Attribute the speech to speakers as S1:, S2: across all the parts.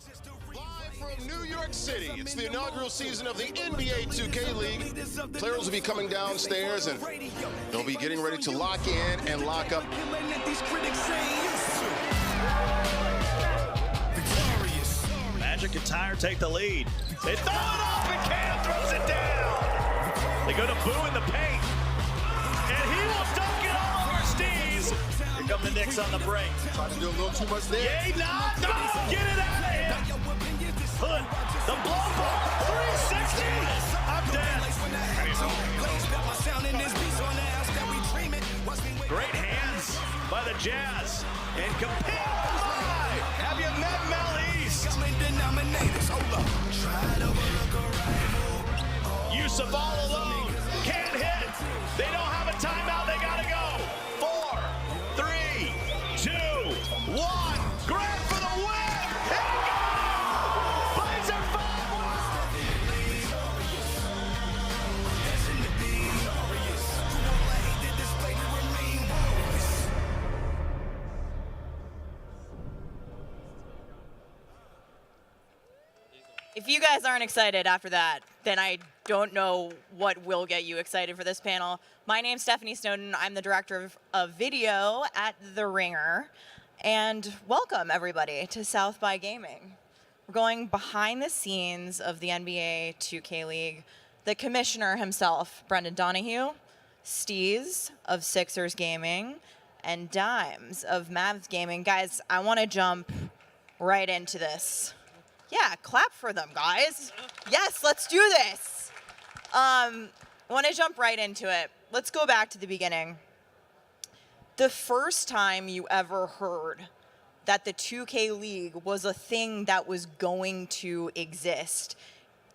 S1: Live from New York City, it's the inaugural season of the NBA 2K League. Players will be coming downstairs and they'll be getting ready to lock in and lock up.
S2: Magic and Tyre take the lead. They throw it off and Cam throws it down. They go to Boo in the paint. And he will dunk it all over Steez. Here come the Knicks on the break.
S1: Trying to do a little too much there.
S2: Yay, no, get it out of here. Hood, the blow ball, 360. I'm dead. Great hands by the Jazz. And compete. Have you met Mel East? Yusuf all alone. Can't hit. They don't have a timeout. They got to go. 4, 3, 2, 1. Grab for the win. Here we go. Finds her 5.
S3: If you guys aren't excited after that, then I don't know what will get you excited for this panel. My name's Stephanie Snowden. I'm the director of video at The Ringer. And welcome, everybody, to South by Gaming. We're going behind the scenes of the NBA 2K League. The commissioner himself, Brendan Donohue, Steez of Sixers Gaming, and Dimes of Mavs Gaming. Guys, I want to jump right into this. Yeah, clap for them, guys. Yes, let's do this. I want to jump right into it. Let's go back to the beginning. The first time you ever heard that the 2K League was a thing that was going to exist,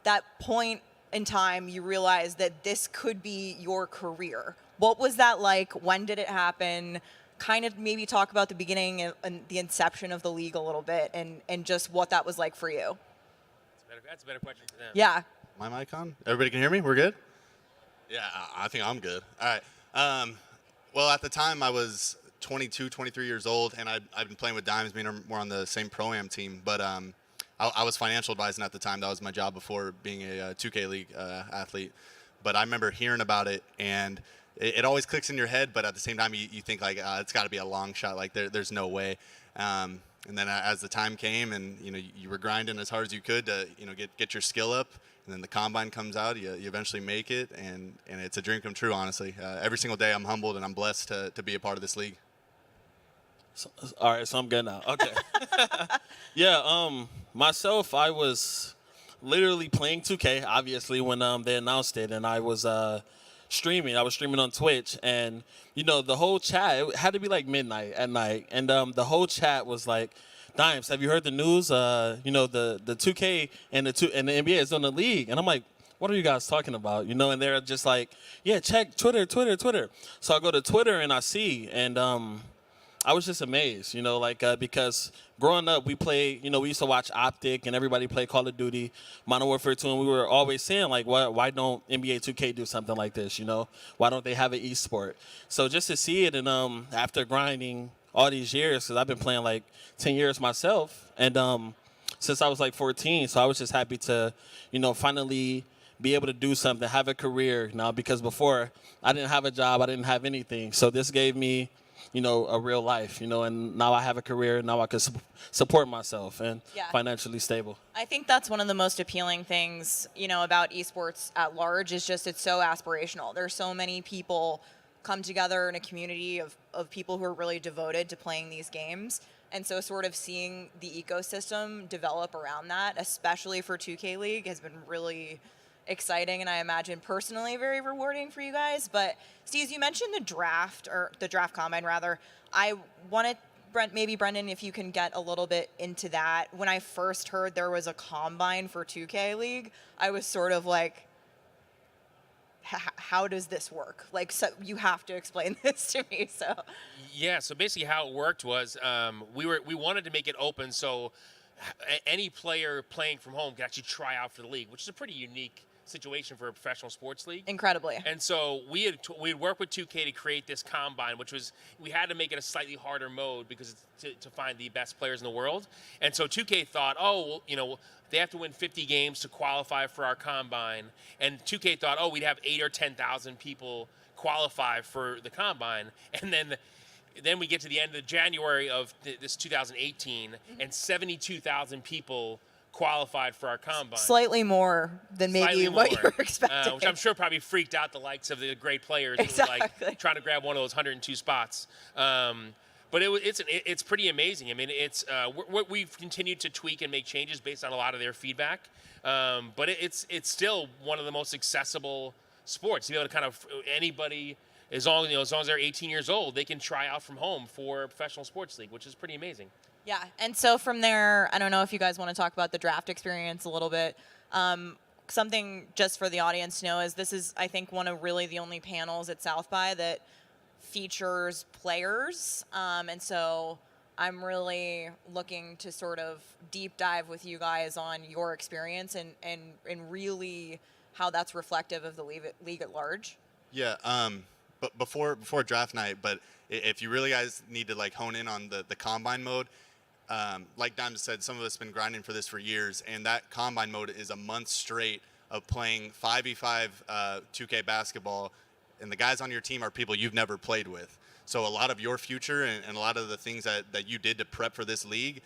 S3: that point in time you realized that this could be your career. What was that like? When did it happen? Kind of maybe talk about the beginning and the inception of the league a little bit and just what that was like for you.
S4: That's a better question for them.
S3: Yeah.
S5: My mic on? Everybody can hear me? We're good? Yeah, I think I'm good. All right. Well, at the time, I was 22, 23 years old, and I'd been playing with Dimes, being more on the same Pro-Am team. But I was financial advising at the time. That was my job before being a 2K League athlete. But I remember hearing about it, and it always clicks in your head, but at the same time, you think, like, it's got to be a long shot. Like, there's no way. And then as the time came and, you were grinding as hard as you could to, get your skill up, and then the combine comes out, you eventually make it, and it's a dream come true, honestly. Every single day I'm humbled and I'm blessed to be a part of this league.
S6: All right, so I'm good now. Okay. Yeah, myself, I was literally playing 2K, obviously, when they announced it, and I was streaming. I was streaming on Twitch, and the whole chat, it had to be like midnight at night, and the whole chat was like, Dimes, have you heard the news? The 2K and the NBA is on the league. And I'm like, what are you guys talking about? And they're just like, yeah, check Twitter. So I go to Twitter and I see, and I was just amazed, because growing up, we played, we used to watch Optic and everybody play Call of Duty, Modern Warfare 2, and we were always saying, like, why don't NBA 2K do something like this, Why don't they have an esport? So just to see it, and after grinding all these years, because I've been playing like 10 years myself, and since I was like 14, so I was just happy to, finally be able to do something, have a career now, because before I didn't have a job, I didn't have anything. So this gave me a real life, and now I have a career, now I can support myself and financially stable.
S3: I think that's one of the most appealing things, about esports at large is just it's so aspirational. There's so many people come together in a community of people who are really devoted to playing these games. And so sort of seeing the ecosystem develop around that, especially for 2K League, has been really exciting, and I imagine personally very rewarding for you guys. But Steve, you mentioned the draft combine rather. I wanted maybe Brendan, if you can get a little bit into that. When I first heard there was a combine for 2K League, I was sort of like, how does this work? Like, so you have to explain this to me. So
S4: yeah, so basically how it worked was we wanted to make it open so any player playing from home could actually try out for the league, which is a pretty unique situation for a professional sports league.
S3: Incredibly.
S4: And so we had worked with 2K to create this combine, which was, we had to make it a slightly harder mode because it's to find the best players in the world. And so 2K thought, oh, well, you know, they have to win 50 games to qualify for our combine. And 2K thought, oh, we'd have 8,000 or 10,000 people qualify for the combine. And then we get to the end of January of this 2018, and 72,000 people qualified for our combine.
S3: Slightly more than maybe what you were expecting.
S4: Which I'm sure probably freaked out the likes of the great players who were like trying to grab one of those 102 spots. But it's pretty amazing. I mean, we've continued to tweak and make changes based on a lot of their feedback. But it's still one of the most accessible sports. To be able to kind of anybody, as long as they're 18 years old, they can try out from home for a professional sports league, which is pretty amazing.
S3: Yeah, and so from there, I don't know if you guys want to talk about the draft experience a little bit. Something just for the audience to know is this is, I think, one of really the only panels at South by that features players. And so I'm really looking to sort of deep dive with you guys on your experience and really how that's reflective of the league at large.
S5: Yeah, but before draft night, but if you really guys need to like hone in on the combine mode, like Dimes said, some of us have been grinding for this for years, and that combine mode is a month straight of playing 5v5 2K basketball, and the guys on your team are people you've never played with. So a lot of your future and a lot of the things that you did to prep for this league,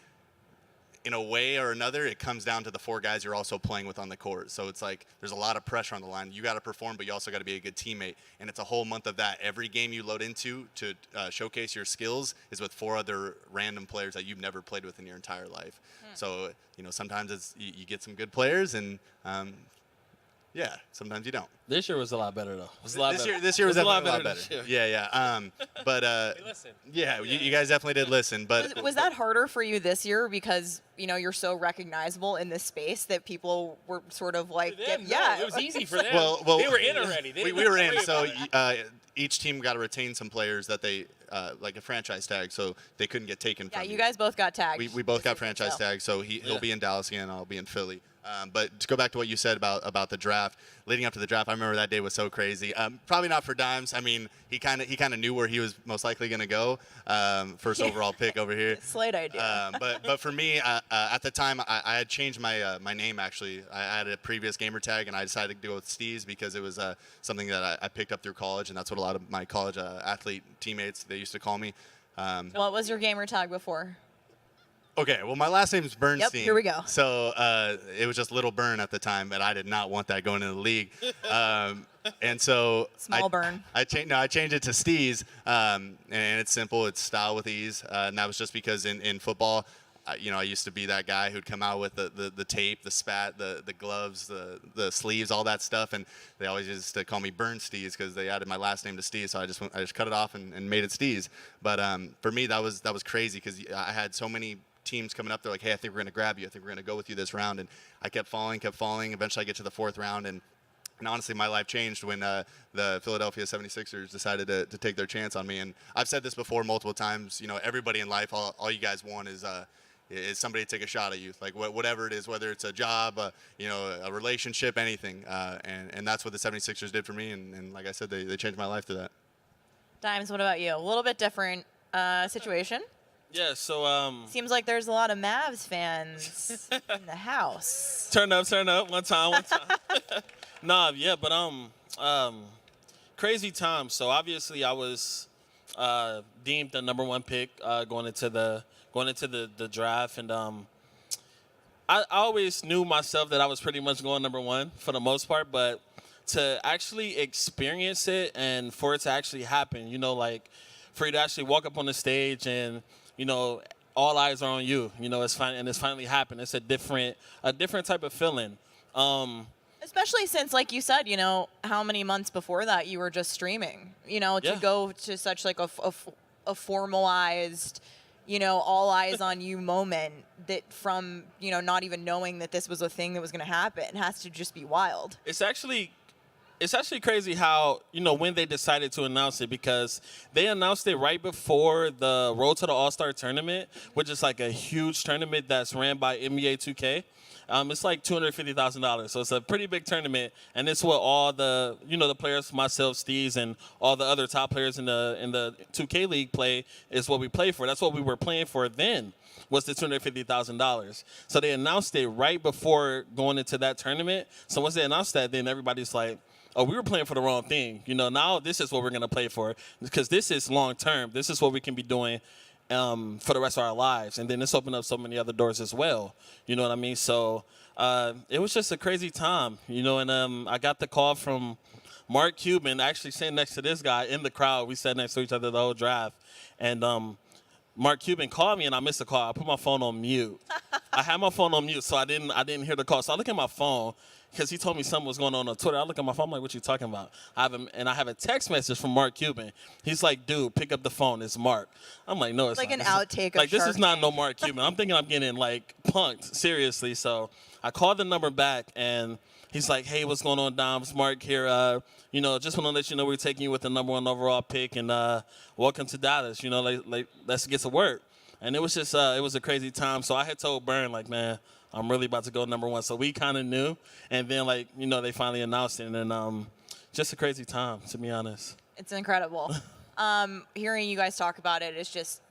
S5: in a way or another, it comes down to the 4 guys you're also playing with on the court. So it's like there's a lot of pressure on the line. You got to perform, but you also got to be a good teammate. And it's a whole month of that. Every game you load into to showcase your skills is with 4 other random players that you've never played with in your entire life. So, sometimes it's you get some good players, and yeah, sometimes you don't.
S6: This year was a lot better, though. It was a lot better.
S5: This year was definitely a lot better.
S6: This year.
S5: Yeah. But yeah, you guys definitely did listen. But
S3: was that harder for you this year because you're so recognizable in this space that people were sort of like,
S4: it was easy for them.
S5: Well,
S4: they were in already.
S5: We were in, so each team got to retain some players that they like a franchise tag, so they couldn't get taken from.
S3: Yeah, you guys both got tagged.
S5: We both got franchise tags, so he'll be in Dallas again, and I'll be in Philly. But to go back to what you said about the draft, leading up to the draft, I remember that day was so crazy. Probably not for Dimes. I mean, he kind of knew where he was most likely going to go. First overall pick over here.
S3: Slight idea.
S5: But for me, at the time, I had changed my name actually. I had a previous gamer tag, and I decided to go with Steez because it was something that I picked up through college, and that's what a lot of my college athlete teammates they used to call me.
S3: What was your gamer tag before?
S5: Okay, well, my last name is Bernstein.
S3: Yep, here we go.
S5: So it was just Little Burn at the time, and I did not want that going into the league. And so
S3: Small Burn.
S5: I changed it to Steez, and it's simple. It's style with ease, and that was just because in football, I used to be that guy who'd come out with the tape, the spat, the gloves, the sleeves, all that stuff, and they always used to call me Burn Steez because they added my last name to Steez, so I just cut it off and made it Steez. But for me, that was crazy because I had so many teams coming up. They're like, hey, I think we're going to grab you. I think we're going to go with you this round. And I kept falling. Eventually I get to the 4th round. And honestly, my life changed when the Philadelphia 76ers decided to take their chance on me. And I've said this before multiple times, everybody in life, all you guys want is somebody to take a shot at you. Like whatever it is, whether it's a job, a relationship, anything. And that's what the 76ers did for me. And like I said, they changed my life through that.
S3: Dimes, what about you? A little bit different situation.
S6: Yeah, so
S3: Seems like there's a lot of Mavs fans in the house.
S6: Turn up, one time. Nah, yeah, but crazy time. So obviously I was deemed the number 1 pick going into the draft, and I always knew myself that I was pretty much going number 1 for the most part, but to actually experience it and for it to actually happen, like for you to actually walk up on the stage and all eyes are on you. It's finally happened. It's a different type of feeling.
S3: Especially since, like you said, how many months before that you were just streaming. To go to such like a formalized, all eyes on you moment that from not even knowing that this was a thing that was going to happen has to just be wild.
S6: It's actually It's actually crazy how, when they decided to announce it, because they announced it right before the Road to the All-Star Tournament, which is like a huge tournament that's ran by NBA 2K. It's like $250,000, so it's a pretty big tournament, and it's what all the the players, myself, Steez, and all the other top players in the 2K league play is what we play for. That's what we were playing for then, was the $250,000. So they announced it right before going into that tournament. So once they announced that, then everybody's like, oh, we were playing for the wrong thing. Now this is what we're going to play for, because this is long term. This is what we can be doing for the rest of our lives. And then this opened up so many other doors as well. You know what I mean? So it was just a crazy time, and I got the call from Mark Cuban, actually sitting next to this guy in the crowd. We sat next to each other the whole draft. And Mark Cuban called me, and I missed the call. I put my phone on mute. I had my phone on mute, so I didn't hear the call. So I look at my phone, because he told me something was going on Twitter. I look at my phone, I'm like, what you talking about? I have a text message from Mark Cuban. He's like, dude, pick up the phone. It's Mark. I'm like, no, it's
S3: like
S6: not.
S3: An outtake
S6: like,
S3: of
S6: this
S3: Shark
S6: is not no Mark Cuban. I'm thinking I'm getting, punked, seriously. So I called the number back, and he's like, hey, what's going on, Dom? It's Mark here. Just want to let you know we're taking you with the #1 overall pick, and welcome to Dallas. Let's get to work. And it was just, it was a crazy time. So I had told Byrne, man, I'm really about to go #1. So we kind of knew. And then, they finally announced it. And just a crazy time, to be honest.
S3: It's incredible. Hearing you guys talk about it is just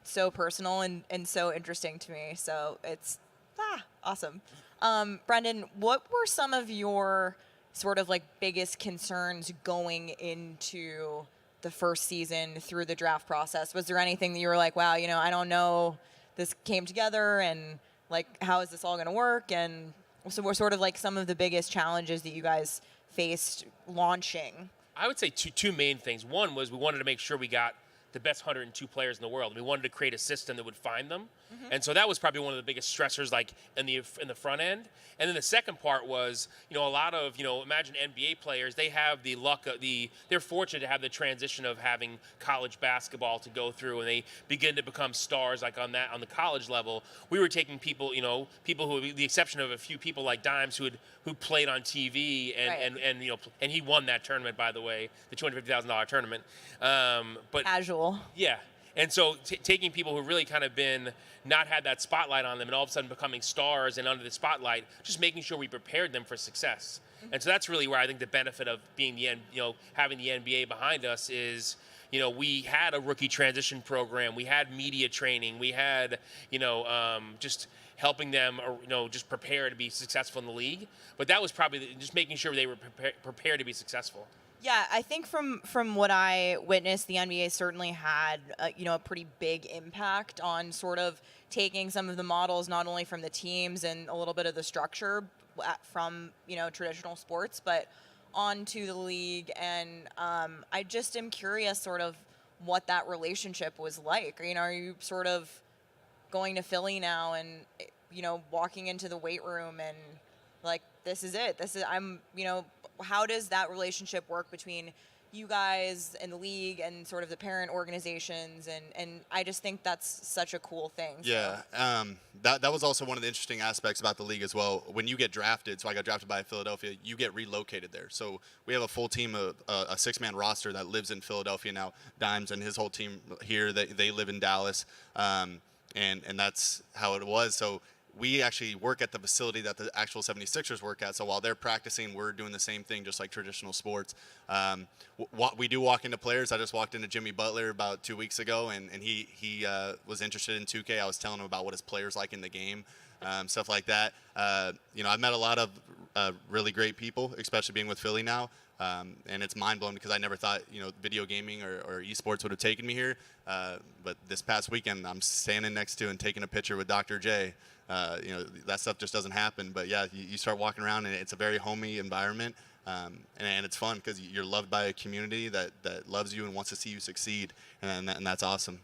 S3: so personal and so interesting to me. So it's awesome. Brendan, what were some of your sort of biggest concerns going into the first season through the draft process? Was there anything that you were like, wow, I don't know, this came together, and how is this all going to work? And so we're sort of some of the biggest challenges that you guys faced launching.
S4: I would say two main things. One was we wanted to make sure we got the best 102 players in the world. We wanted to create a system that would find them. Mm-hmm. And so that was probably one of the biggest stressors in the front end. And then the second part was, a lot of, imagine NBA players, they have the luck of they're fortunate to have the transition of having college basketball to go through, and they begin to become stars on the college level. We were taking people, people who, with the exception of a few people like Dimes who played on TV and he won that tournament, by the way, the $250,000 tournament. But
S3: casual.
S4: Yeah. And so taking people who really kind of not had that spotlight on them, and all of a sudden becoming stars and under the spotlight, just making sure we prepared them for success. Mm-hmm. And so that's really where I think the benefit of being having the NBA behind us is, we had a rookie transition program, we had media training, we had, just helping them, just prepare to be successful in the league. But that was probably just making sure they were prepared to be successful.
S3: Yeah, I think from what I witnessed, the NBA certainly had a pretty big impact on sort of taking some of the models, not only from the teams and a little bit of the structure from traditional sports, but onto the league. And I just am curious, sort of, what that relationship was like. Are you sort of going to Philly now and walking into the weight room and this is it? How does that relationship work between you guys and the league and sort of the parent organizations? And I just think that's such a cool thing.
S5: Yeah, that was also one of the interesting aspects about the league as well. When you get drafted, so I got drafted by Philadelphia, you get relocated there. So we have a full team, a six-man roster that lives in Philadelphia now. Dimes and his whole team here, they live in Dallas, and that's how it was. So we actually work at the facility that the actual 76ers work at. So while they're practicing, we're doing the same thing, just like traditional sports. We do walk into players. I just walked into Jimmy Butler about 2 weeks ago, and he was interested in 2K. I was telling him about what his players like in the game, stuff like that. I've met a lot of really great people, especially being with Philly now. And it's mind-blowing because I never thought, video gaming or esports would have taken me here. But this past weekend, I'm standing next to and taking a picture with Dr. J. That stuff just doesn't happen. But, yeah, you start walking around, and it's a very homey environment. And it's fun because you're loved by a community that loves you and wants to see you succeed. And that's awesome.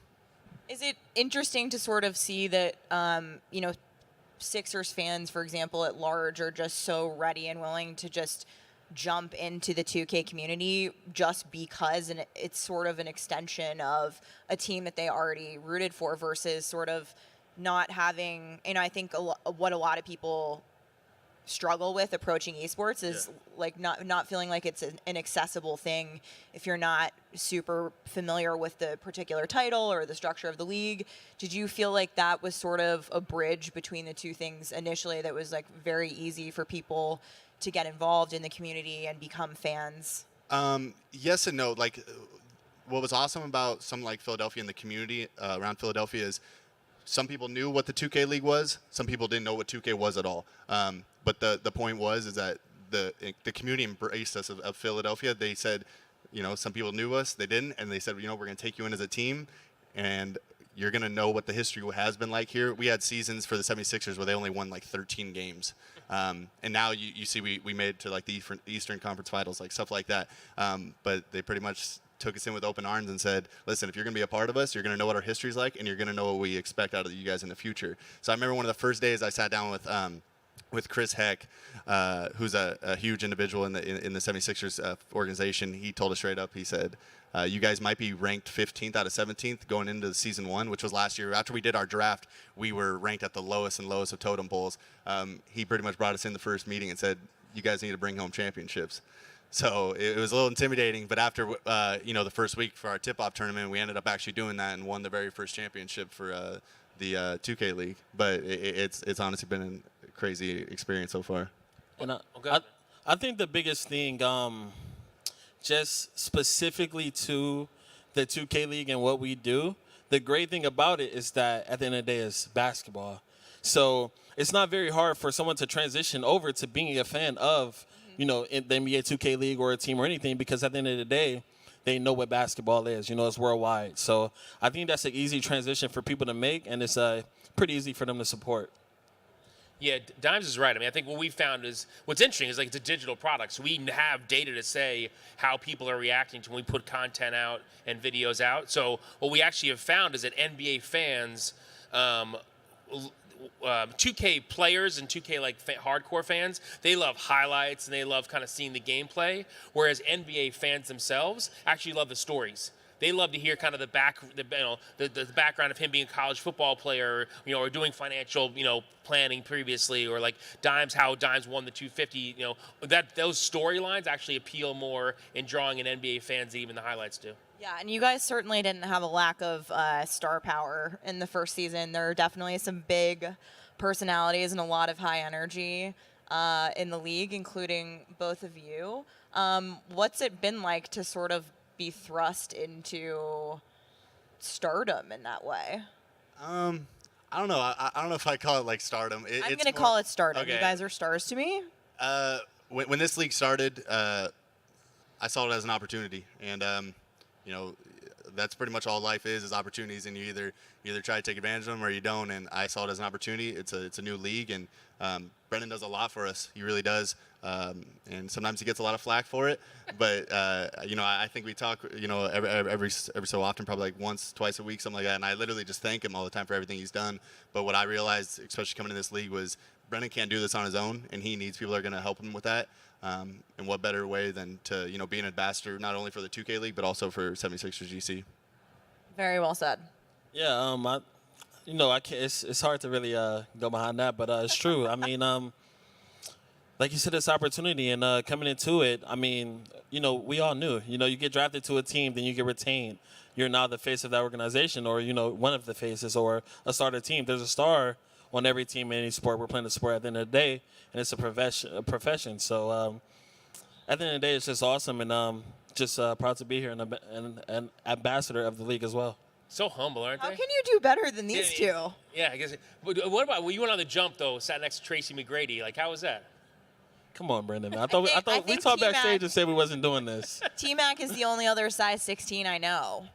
S3: Is it interesting to sort of see that, Sixers fans, for example, at large are just so ready and willing to just jump into the 2K community just because it's sort of an extension of a team that they already rooted for versus sort of not having, I think what a lot of people struggle with approaching esports is like not feeling like it's an accessible thing if you're not super familiar with the particular title or the structure of the league. Did you feel like that was sort of a bridge between the two things initially that was like very easy for people to get involved in the community and become fans?
S5: Yes and no. Like, what was awesome about something like Philadelphia and the community around Philadelphia is some people knew what the 2K League was. Some people didn't know what 2K was at all. But the point is that the community embraced us of Philadelphia. They said, you know, some people knew us, they didn't, and they said, you know, we're going to take you in as a team, and you're going to know what the history has been like here. We had seasons for the 76ers where they only won like 13 games. And now you see we made it to like the Eastern Conference Finals, like stuff like that. But they pretty much took us in with open arms and said, listen, if you're going to be a part of us, you're going to know what our history's like, and you're going to know what we expect out of you guys in the future. So I remember one of the first days I sat down with Chris Heck, who's a huge individual in the 76ers organization. He told us straight up, he said, you guys might be ranked 15th out of 17th going into season 1, which was last year. After we did our draft, we were ranked at the lowest and lowest of totem poles. He pretty much brought us in the first meeting and said, you guys need to bring home championships. So it was a little intimidating, but after the first week for our tip-off tournament, we ended up actually doing that and won the very first championship for the 2K League. But it's honestly been a crazy experience so far.
S6: And I think the biggest thing, just specifically to the 2K League and what we do, the great thing about it is that at the end of the day, it's basketball. So it's not very hard for someone to transition over to being a fan of, you know, in the NBA 2K League or a team or anything, because at the end of the day, they know what basketball is. You know, it's worldwide. So I think that's an easy transition for people to make, and it's pretty easy for them to support.
S4: Yeah, Dimes is right. I mean, I think what we found is what's interesting is like it's a digital product, so we have data to say how people are reacting to when we put content out and videos out. So what we actually have found is that NBA fans, 2K players and 2K like hardcore fans, they love highlights and they love kind of seeing the gameplay, whereas NBA fans themselves actually love the stories. They love to hear kind of the background of him being a college football player, you know, or doing financial, you know, planning previously, or like how Dimes won the 250. You know, those storylines actually appeal more in drawing in NBA fans than even the highlights do.
S3: Yeah, and you guys certainly didn't have a lack of star power in the first season. There are definitely some big personalities and a lot of high energy in the league, including both of you. What's it been like to sort of be thrust into stardom in that way?
S5: I don't know. I don't know if I call it like stardom.
S3: I'm going to call it stardom.
S5: Okay.
S3: You guys are stars to me.
S5: When this league started, I saw it as an opportunity, and you know, that's pretty much all life is opportunities, and you either try to take advantage of them or you don't. And I saw it as an opportunity. It's a new league, and Brendan does a lot for us. He really does. And sometimes he gets a lot of flack for it, but you know, I think we talk, you know, every so often, probably like once, twice a week, something like that. And I literally just thank him all the time for everything he's done. But what I realized, especially coming in this league, was Brendan can't do this on his own, and he needs people that are going to help him with that. And what better way than to, you know, be an ambassador not only for the 2K League but also for 76ers GC.
S3: Very well said.
S6: Yeah, you know, I can't. It's hard to really go behind that, but it's true. I mean, like you said, this opportunity and coming into it. I mean, you know, we all knew. You know, you get drafted to a team, then you get retained. You're now the face of that organization, or you know, one of the faces, or a starter team. There's a star on every team in any sport. We're playing the sport at the end of the day, and it's a profession. So at the end of the day, it's just awesome, and just proud to be here and an ambassador of the league as well.
S4: So humble, aren't they?
S3: How can you do better than these two?
S4: Yeah, I guess. But what about when you went on the jump though? Sat next to Tracy McGrady. Like, how was that?
S6: Come on, Brendan. I thought we talked backstage and said we wasn't doing this.
S3: T-Mac is the only other size 16 I know,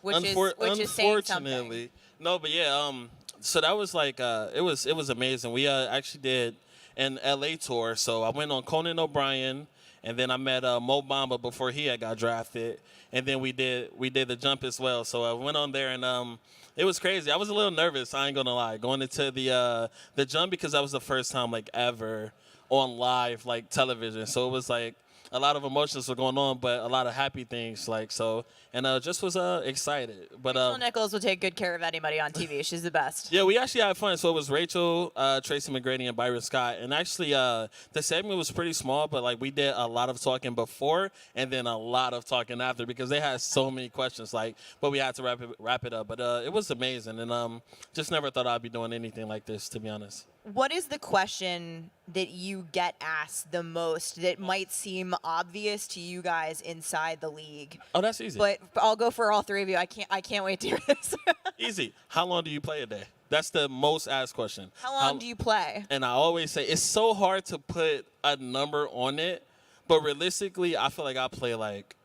S3: which is saying something.
S6: No, but yeah. So that was like it was amazing. We actually did an LA tour. So I went on Conan O'Brien, and then I met Mo Bamba before he had got drafted, and then we did the jump as well. So I went on there, and it was crazy. I was a little nervous. I ain't gonna lie, going into the jump, because that was the first time like ever on live like television. So it was like a lot of emotions were going on, but a lot of happy things, like, so, and just was excited. But
S3: Rachel Nichols will take good care of anybody on TV. She's the best.
S6: yeah, we actually had fun. So it was Rachel, Tracy McGrady, and Byron Scott. And actually, the segment was pretty small, but like we did a lot of talking before and then a lot of talking after because they had so many questions. Like, but we had to wrap it up. But it was amazing, and just never thought I'd be doing anything like this, to be honest.
S3: What is the question that you get asked the most that might seem obvious to you guys inside the league?
S6: Oh, that's easy.
S3: But I'll go for all three of you. I can't wait to hear this.
S6: Easy. How long do you play a day? That's the most asked question.
S3: How long do you play?
S6: And I always say it's so hard to put a number on it, but realistically, I feel like I play like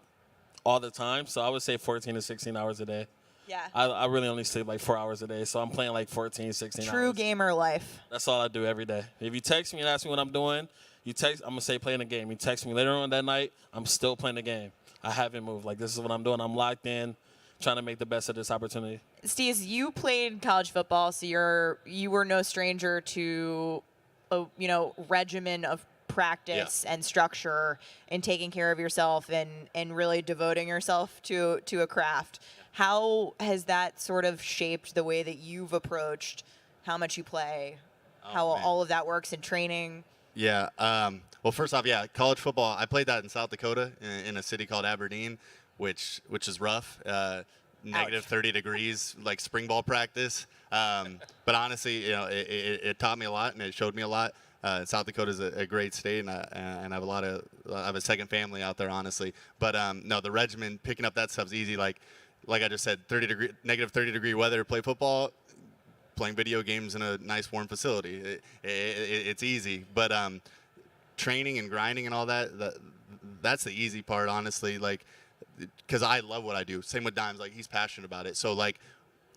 S6: all the time. So I would say 14 to 16 hours a day.
S3: Yeah.
S6: I really only sleep like 4 hours a day, so I'm playing like 14, 16 hours.
S3: True gamer life.
S6: That's all I do every day. If you text me and ask me what I'm doing, I'm going to say playing a game. You text me later on that night, I'm still playing the game. I haven't moved. Like, this is what I'm doing. I'm locked in, trying to make the best of this opportunity.
S3: Steve, you played college football, so you were no stranger to a regimen of practice and structure and taking care of yourself and really devoting yourself to a craft. How has that sort of shaped the way that you've approached how much you play, all of that works in training?
S5: Yeah. Well, first off, yeah, college football. I played that in South Dakota in a city called Aberdeen, which is rough. Negative 30 degrees, like spring ball practice. But honestly, it taught me a lot and it showed me a lot. South Dakota is a great state, and I have I have a second family out there, honestly. But no, the regimen, picking up that stuff's easy. Like I just said, negative 30 degree weather, play football, playing video games in a nice warm facility. It's easy. But training and grinding and all that's the easy part, honestly. Like, because I love what I do. Same with Dimes. Like, he's passionate about it. So like,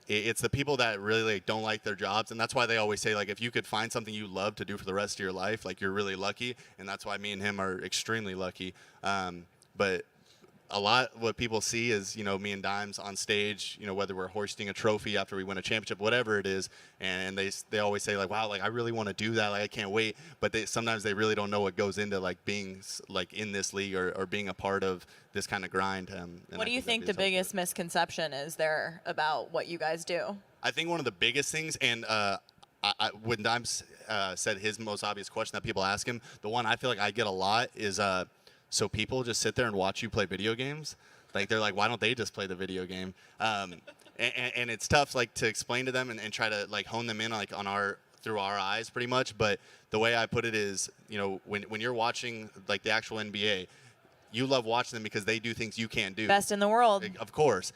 S5: it's the people that really don't like their jobs, and that's why they always say, like, if you could find something you love to do for the rest of your life, like, you're really lucky, and that's why me and him are extremely lucky. But a lot what people see is, me and Dimes on stage, whether we're hoisting a trophy after we win a championship, whatever it is, and they always say, like, wow, like, I really want to do that, like, I can't wait, but sometimes they really don't know what goes into, like, being, like, in this league or being a part of this kind of grind.
S3: What do you think the biggest misconception is there about what you guys do?
S5: I think one of the biggest things, and when Dimes said his most obvious question that people ask him, the one I feel like I get a lot is, so people just sit there and watch you play video games? Like, they're like, why don't they just play the video game? And it's tough, like, to explain to them and try to, like, hone them in, like, through our eyes, pretty much. But the way I put it is, when you're watching, like, the actual NBA, you love watching them because they do things you can't do.
S3: Best in the world.
S5: Of course.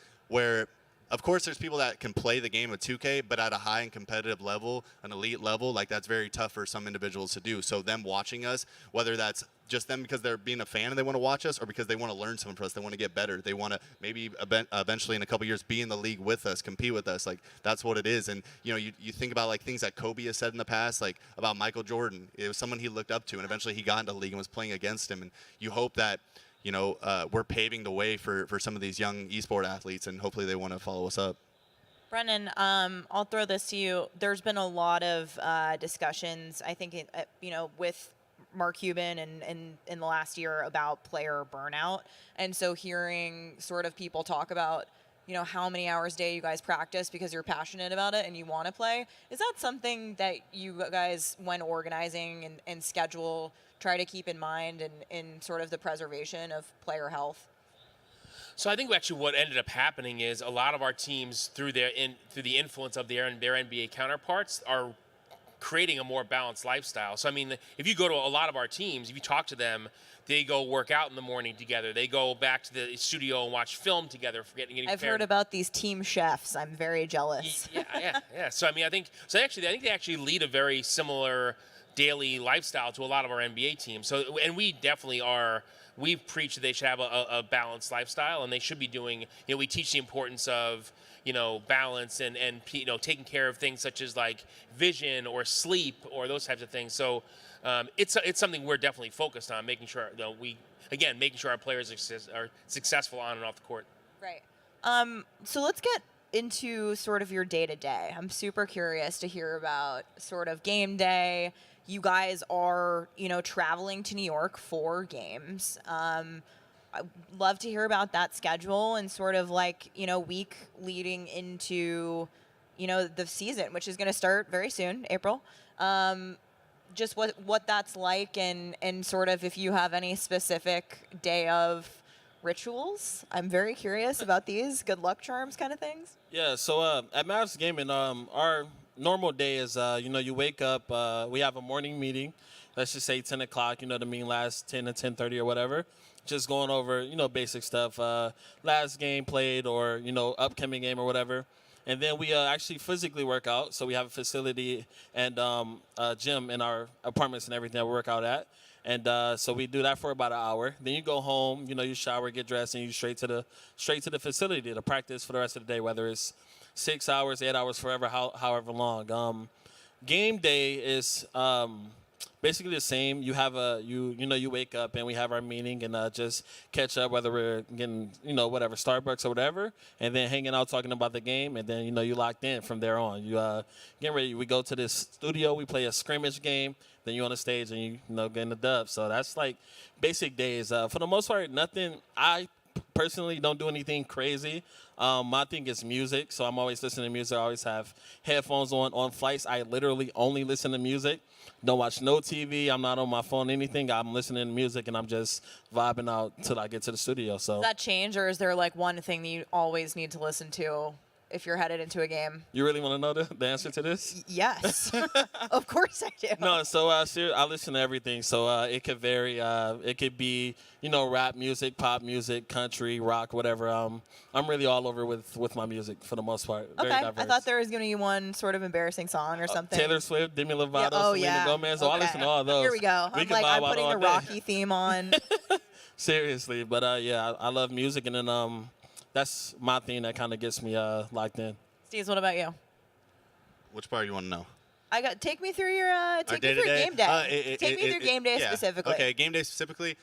S5: Of course, there's people that can play the game of 2K, but at a high and competitive level, an elite level, like, that's very tough for some individuals to do. So them watching us, whether that's just them because they're being a fan and they want to watch us, or because they want to learn something from us, they want to get better, they want to maybe eventually in a couple years be in the league with us, compete with us, like, that's what it is. And you think about, like, things that Kobe has said in the past, like about Michael Jordan. It was someone he looked up to, and eventually he got into the league and was playing against him. And you hope that we're paving the way for some of these young esport athletes, and hopefully they want to follow us up.
S3: Brennan, I'll throw this to you. There's been a lot of discussions, I think, with Mark Cuban and in the last year about player burnout. And so hearing sort of people talk about, how many hours a day you guys practice because you're passionate about it and you want to play. Is that something that you guys, when organizing and schedule, try to keep in mind in sort of the preservation of player health?
S4: So I think actually what ended up happening is a lot of our teams, through the influence of their NBA counterparts, are creating a more balanced lifestyle. So I mean, if you go to a lot of our teams, if you talk to them, they go work out in the morning together. They go back to the studio and watch film together.
S3: I've heard about these team chefs. I'm very jealous.
S4: Yeah. So I mean, I think they actually lead a very similar daily lifestyle to a lot of our NBA teams. So, and we definitely are. We've preached that they should have a balanced lifestyle, and they should be doing. We teach the importance of balance and taking care of things such as like vision or sleep or those types of things. So it's something we're definitely focused on, making sure making sure our players are successful on and off the court.
S3: Right. So let's get into sort of your day-to-day. I'm super curious to hear about sort of game day, you guys are, traveling to New York for games. I'd love to hear about that schedule and sort of like, week leading into, the season, which is going to start very soon, April. Just what that's like and sort of if you have any specific day of rituals. I'm very curious about these good luck charms kind of things.
S6: Yeah, so at Mavs Gaming, our normal day is, you wake up, we have a morning meeting, let's just say 10 o'clock, the meeting lasts 10 to 10:30 or whatever. Just going over, basic stuff, last game played or, upcoming game or whatever. And then we actually physically work out. So we have a facility and a gym in our apartments and everything that we work out at. And so we do that for about an hour. Then you go home, you shower, get dressed, and you straight to the facility to practice for the rest of the day, whether it's 6 hours, 8 hours, forever, however long. Game day is basically the same. You have you wake up and we have our meeting and just catch up, whether we're getting, whatever, Starbucks or whatever, and then hanging out talking about the game, and then, you locked in from there on. You get ready. We go to this studio. We play a scrimmage game. Then you on the stage and you getting the dub. So that's like basic days. For the most part, nothing. I personally don't do anything crazy. My thing is music, so I'm always listening to music. I always have headphones on flights. I literally only listen to music. Don't watch no TV. I'm not on my phone, anything. I'm listening to music, and I'm just vibing out till I get to the studio. So
S3: does that change, or is there like one thing that you always need to listen to if you're headed into a game?
S6: You really want to know the answer to this?
S3: Yes. Of course I do.
S6: No, so I listen to everything. So it could vary. It could be, rap music, pop music, country, rock, whatever. I'm really all over with my music for the most part. Very diverse.
S3: I thought there was going to be one sort of embarrassing song or something.
S6: Taylor Swift, Demi Lovato, Selena Gomez. So I listen to all those.
S3: Here we go. I'm putting the Rocky theme on.
S6: Seriously, but I love music, and then that's my thing that kind of gets me locked in.
S3: Steve, what about you?
S5: Which part you want to know?
S3: Take me through your game day. Take me through game day specifically.
S5: Okay, game day specifically.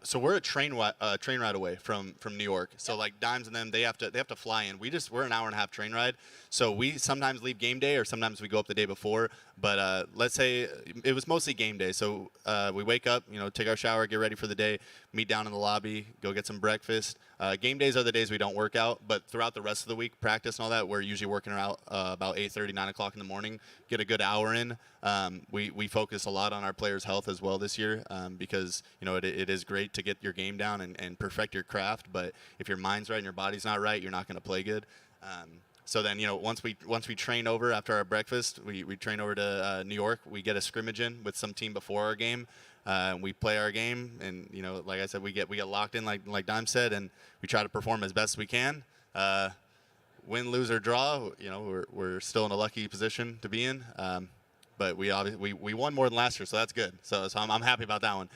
S5: So we're a train ride away from New York. So like Dimes and them, they have to fly in. We're an hour and a half train ride. So we sometimes leave game day, or sometimes we go up the day before. But let's say it was mostly game day. So we wake up, take our shower, get ready for the day, meet down in the lobby, go get some breakfast. Game days are the days we don't work out, but throughout the rest of the week, practice and all that, we're usually working out about 8:30, 9 o'clock in the morning, get a good hour in. We focus a lot on our players' health as well this year because, it is great to get your game down and perfect your craft, but if your mind's right and your body's not right, you're not going to play good. So then, once we train over after our breakfast, we train over to New York. We get a scrimmage in with some team before our game. We play our game, and like I said, we get locked in, like Dime said, and we try to perform as best we can. Win, lose, or draw, we're still in a lucky position to be in. But we won more than last year, so that's good. So I'm happy about that one.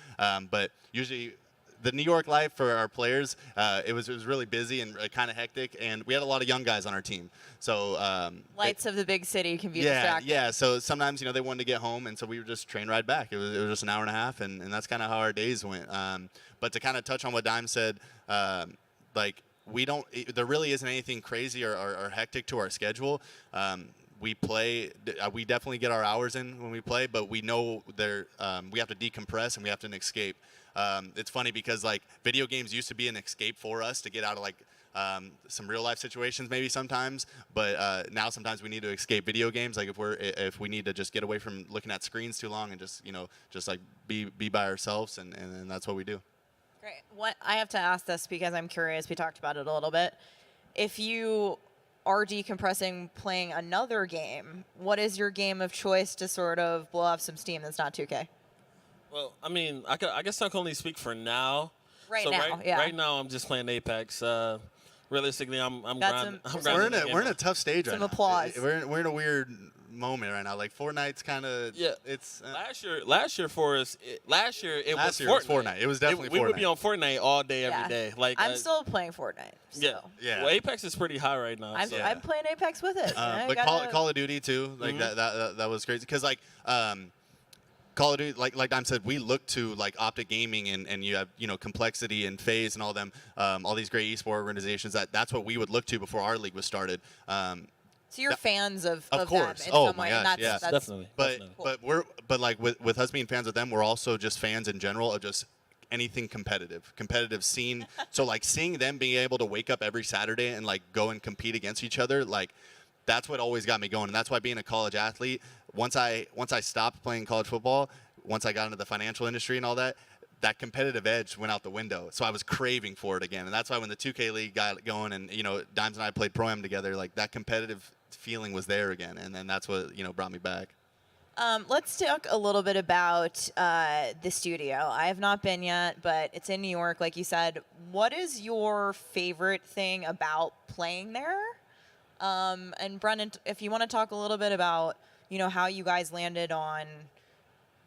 S5: But usually, the New York life for our players, it was really busy and kind of hectic, and we had a lot of young guys on our team. So
S3: lights of the big city can be distracting.
S5: Yeah. So sometimes they wanted to get home, and so we would just train ride back. It was just an hour and a half, and that's kind of how our days went. But to kind of touch on what Dime said, there really isn't anything crazy or hectic to our schedule. We play. We definitely get our hours in when we play, but we know we have to decompress and we have to escape. It's funny because video games used to be an escape for us to get out of some real life situations maybe sometimes, but now sometimes we need to escape video games. Like if we need to just get away from looking at screens too long and just be by ourselves, and that's what we do.
S3: Great. I have to ask this because I'm curious. We talked about it a little bit. If you are decompressing playing another game, what is your game of choice to sort of blow off some steam that's not 2K?
S6: Well, I mean, I guess I can only speak for now.
S3: Right
S6: now, I'm just playing Apex. Realistically, I'm grinding.
S5: We're in a tough stage right now.
S3: Some applause.
S5: We're in a weird moment right now. Fortnite's kind of it's
S6: last year for us. Last year it was
S5: Fortnite. It was definitely Fortnite.
S6: We would be on Fortnite all day, every day.
S3: I'm still playing Fortnite. So.
S6: Yeah. Well, Apex is pretty high right now.
S3: I'm playing Apex with it.
S5: But Call of Duty too. That was crazy because Call of Duty, like Dime said, we look to Optic Gaming and you have Complexity and FaZe and all them, all these great esports organizations. That's what we would look to before our league was started.
S3: So you're fans of
S5: course.
S3: them in
S5: Oh
S3: some
S5: my
S3: way,
S5: gosh,
S3: and that's,
S5: yeah.
S3: that's
S6: Definitely.
S3: cool.
S5: But like with us being fans of them, we're also just fans in general of just anything competitive scene. So like seeing them being able to wake up every Saturday and like go and compete against each other, like that's what always got me going. And that's why being a college athlete, once I stopped playing college football, once I got into the financial industry and all that, that competitive edge went out the window. So I was craving for it again. And that's why when the 2K League got going and, you know, Dimes and I played Pro-Am together, like that competitive feeling was there again. And then that's what, you know, brought me back.
S3: Let's talk a little bit about the studio. I have not been yet, but it's in New York, like you said. What is your favorite thing about playing there? And Brendan, if you want to talk a little bit about, you know, how you guys landed on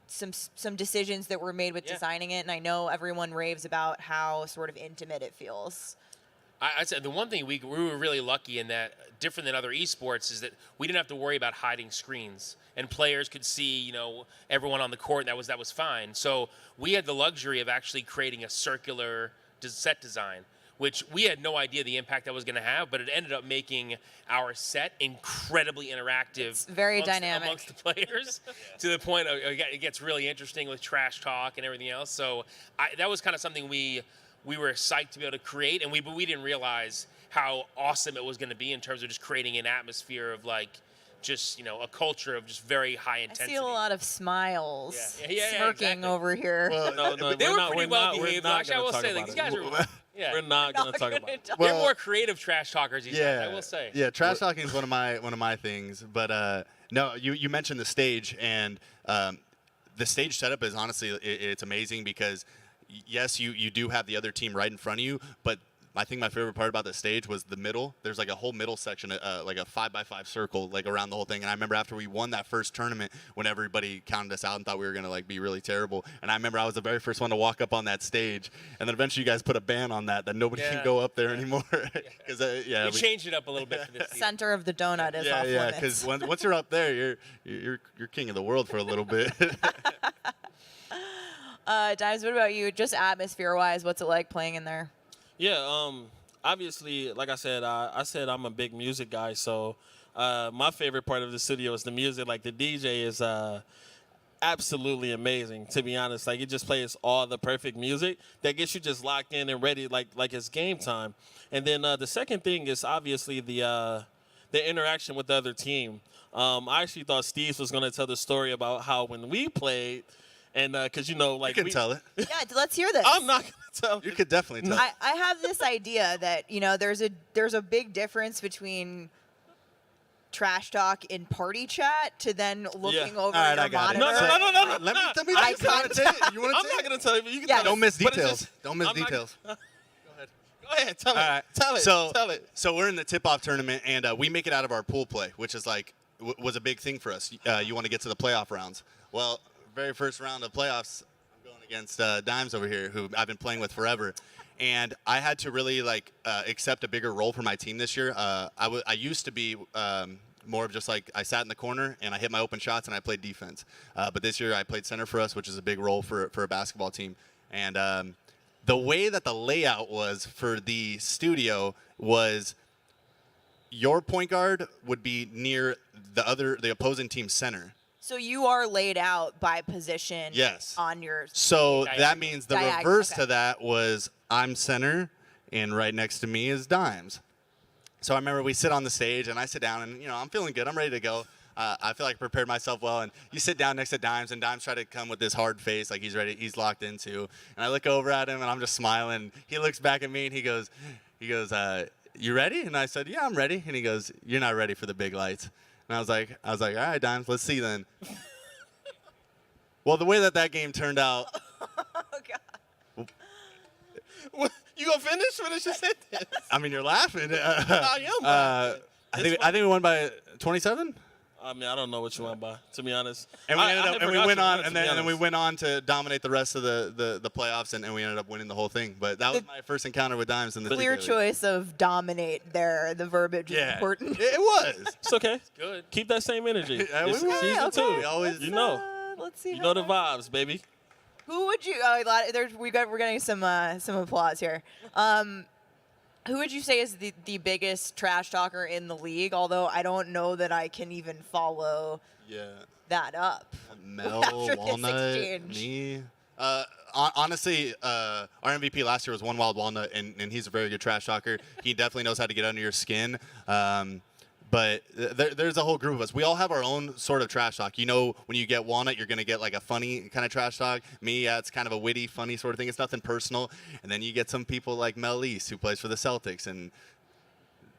S3: some decisions that were made with designing it, and I know everyone raves about how sort of intimate it feels.
S4: I'd say the one thing we were really lucky in that, different than other esports, is that we didn't have to worry about hiding screens, and players could see, you know, everyone on the court. And that was fine. So we had the luxury of actually creating a circular set design, which we had no idea the impact that was going to have, but it ended up making our set incredibly interactive.
S3: It's very dynamic
S4: amongst the players, to the point of, it gets really interesting with trash talk and everything else. So that was kind of something we were psyched to be able to create, and we didn't realize how awesome it was going to be in terms of just creating an atmosphere of like, just, you know, a culture of just very high intensity.
S3: I see a lot of smiles smirking
S4: exactly.
S3: over here.
S6: Well, no,
S4: they were pretty well behaved. Actually, I will say, like, these guys are.
S6: We're not going to talk about it.
S4: They're more creative trash talkers. These guys, I will say.
S5: Yeah, trash talking is one of my things. But no, you mentioned the stage, and the stage setup is honestly it's amazing because yes, you do have the other team right in front of you, but I think my favorite part about the stage was the middle. There's like a whole middle section, like a 5x5 circle, like around the whole thing. And I remember after we won that first tournament, when everybody counted us out and thought we were gonna like be really terrible. And I remember I was the very first one to walk up on that stage. And then eventually you guys put a ban on that nobody can go up there anymore. Because
S4: we changed it up a little bit for this season.
S3: Center of the donut is off limits.
S5: Yeah, because once you're up there, you're king of the world for a little bit.
S3: Dimes, what about you? Just atmosphere-wise, what's it like playing in there?
S6: Yeah, obviously, like I said I'm a big music guy, so my favorite part of the studio is the music. Like the DJ is absolutely amazing, to be honest. Like it just plays all the perfect music that gets you just locked in and ready, like it's game time. And then the second thing is obviously the interaction with the other team. I actually thought Steve was going to tell the story about how when we played. And because, you know, like.
S5: You can tell it.
S3: Yeah, let's hear this.
S6: I'm not going to tell
S5: you. You could definitely tell it.
S3: I have this idea that, you know, there's a big difference between trash talk in party chat to then looking over
S5: right,
S3: your
S5: I got
S3: monitor.
S5: it.
S6: No.
S5: Let me
S3: I
S5: want to say it. You want to
S6: I'm not going to tell you. You can tell
S5: Don't
S6: it.
S5: miss
S6: But it's
S5: details.
S6: just-
S5: Don't miss
S6: I'm not
S5: details.
S6: Go ahead. Tell it.
S5: All right.
S6: Tell it. Tell it.
S5: So we're in the tip-off tournament, and we make it out of our pool play, which is like was a big thing for us. You want to get to the playoff rounds. Well, very first round of playoffs, against Dimes over here, who I've been playing with forever, and I had to really like accept a bigger role for my team this year. I used to be more of just like I sat in the corner and I hit my open shots and I played defense, but this year I played center for us, which is a big role for a basketball team. And the way that the layout was for the studio was your point guard would be near the opposing team's center.
S3: So you are laid out by position.
S5: Yes.
S3: On your.
S5: So that means the reverse
S3: okay.
S5: to that was I'm center, and right next to me is Dimes. So I remember we sit on the stage, and I sit down, and I'm feeling good. I'm ready to go. I feel like I prepared myself well, and you sit down next to Dimes, and Dimes tried to come with this hard face, like he's ready, he's locked into. And I look over at him, and I'm just smiling. He looks back at me, and he goes, "You ready?" And I said, "Yeah, I'm ready." And he goes, "You're not ready for the big lights." And I was like, all right, Dimes, let's see then. Well, the way that game turned out.
S3: Oh God.
S6: What, you gonna finish your sentence?
S5: I mean, you're laughing.
S6: I am.
S5: I think we won by 27.
S6: I mean, I don't know what you went by, to be honest.
S5: And we
S6: then
S5: we went on to dominate the rest of the playoffs, and we ended up winning the whole thing. But that was my first encounter with Dimes in the
S3: Clear choice of dominate there. The verbiage is important.
S5: It was.
S6: It's okay.
S4: Good.
S6: Keep that same energy. It's
S5: we were.
S6: season
S3: Okay.
S6: 2.
S5: We always,
S3: Let's see.
S6: You know the vibes, baby.
S3: Who would you? We're getting some applause here. Who would you say is the biggest trash talker in the league? Although I don't know that I can even follow that up.
S5: Mel,
S3: after
S5: Walnut,
S3: this exchange.
S5: me. Honestly, our MVP last year was One Wild Walnut, and he's a very good trash talker. He definitely knows how to get under your skin. But there's a whole group of us. We all have our own sort of trash talk. You know, when you get Walnut, you're going to get like a funny kind of trash talk. Me, it's kind of a witty, funny sort of thing. It's nothing personal. And then you get some people like Mel East, who plays for the Celtics, and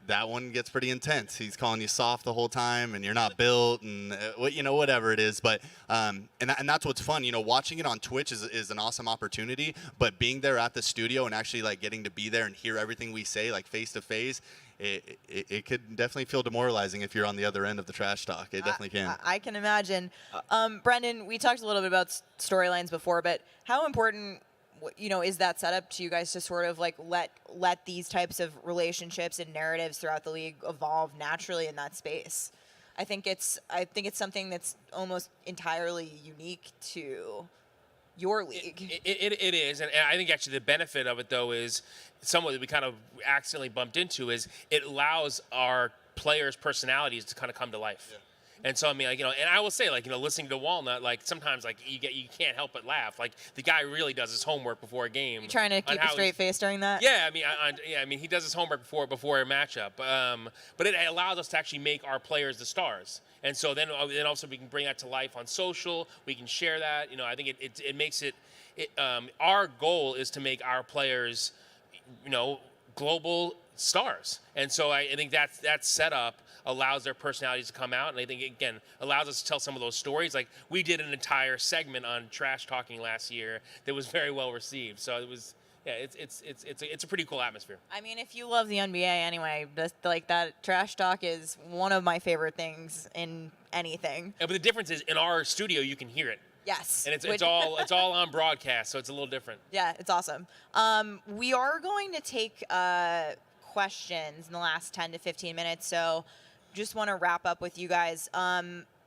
S5: that one gets pretty intense. He's calling you soft the whole time, and you're not built, and whatever it is. But and that's what's fun. You know, watching it on Twitch is an awesome opportunity. But being there at the studio and actually like getting to be there and hear everything we say like face to face, it could definitely feel demoralizing if you're on the other end of the trash talk. It definitely can.
S3: I can imagine. Brendan, we talked a little bit about storylines before, but how important, is that setup to you guys to sort of like let these types of relationships and narratives throughout the league evolve naturally in that space? I think it's something that's almost entirely unique to your league.
S4: It is, and I think actually the benefit of it though is somewhat that we kind of accidentally bumped into is it allows our players' personalities to kind of come to life. Yeah. And so, I mean, like, and I will say, like, listening to Walnut, like, sometimes, like, you can't help but laugh. Like, the guy really does his homework before a game.
S3: You trying to keep a straight face during that?
S4: Yeah, I mean, he does his homework before a matchup. But it allows us to actually make our players the stars. And so then also we can bring that to life on social. We can share that. I think it makes it our goal is to make our players, global stars. And so I think that setup allows their personalities to come out, and I think again allows us to tell some of those stories. Like we did an entire segment on trash talking last year that was very well received. So it was, it's a pretty cool atmosphere.
S3: I mean, if you love the NBA anyway, that trash talk is one of my favorite things in anything.
S4: Yeah, but the difference is in our studio you can hear it.
S3: Yes.
S4: And it's all on broadcast, so it's a little different.
S3: Yeah, it's awesome. We are going to take questions in the last 10 to 15 minutes, so just want to wrap up with you guys.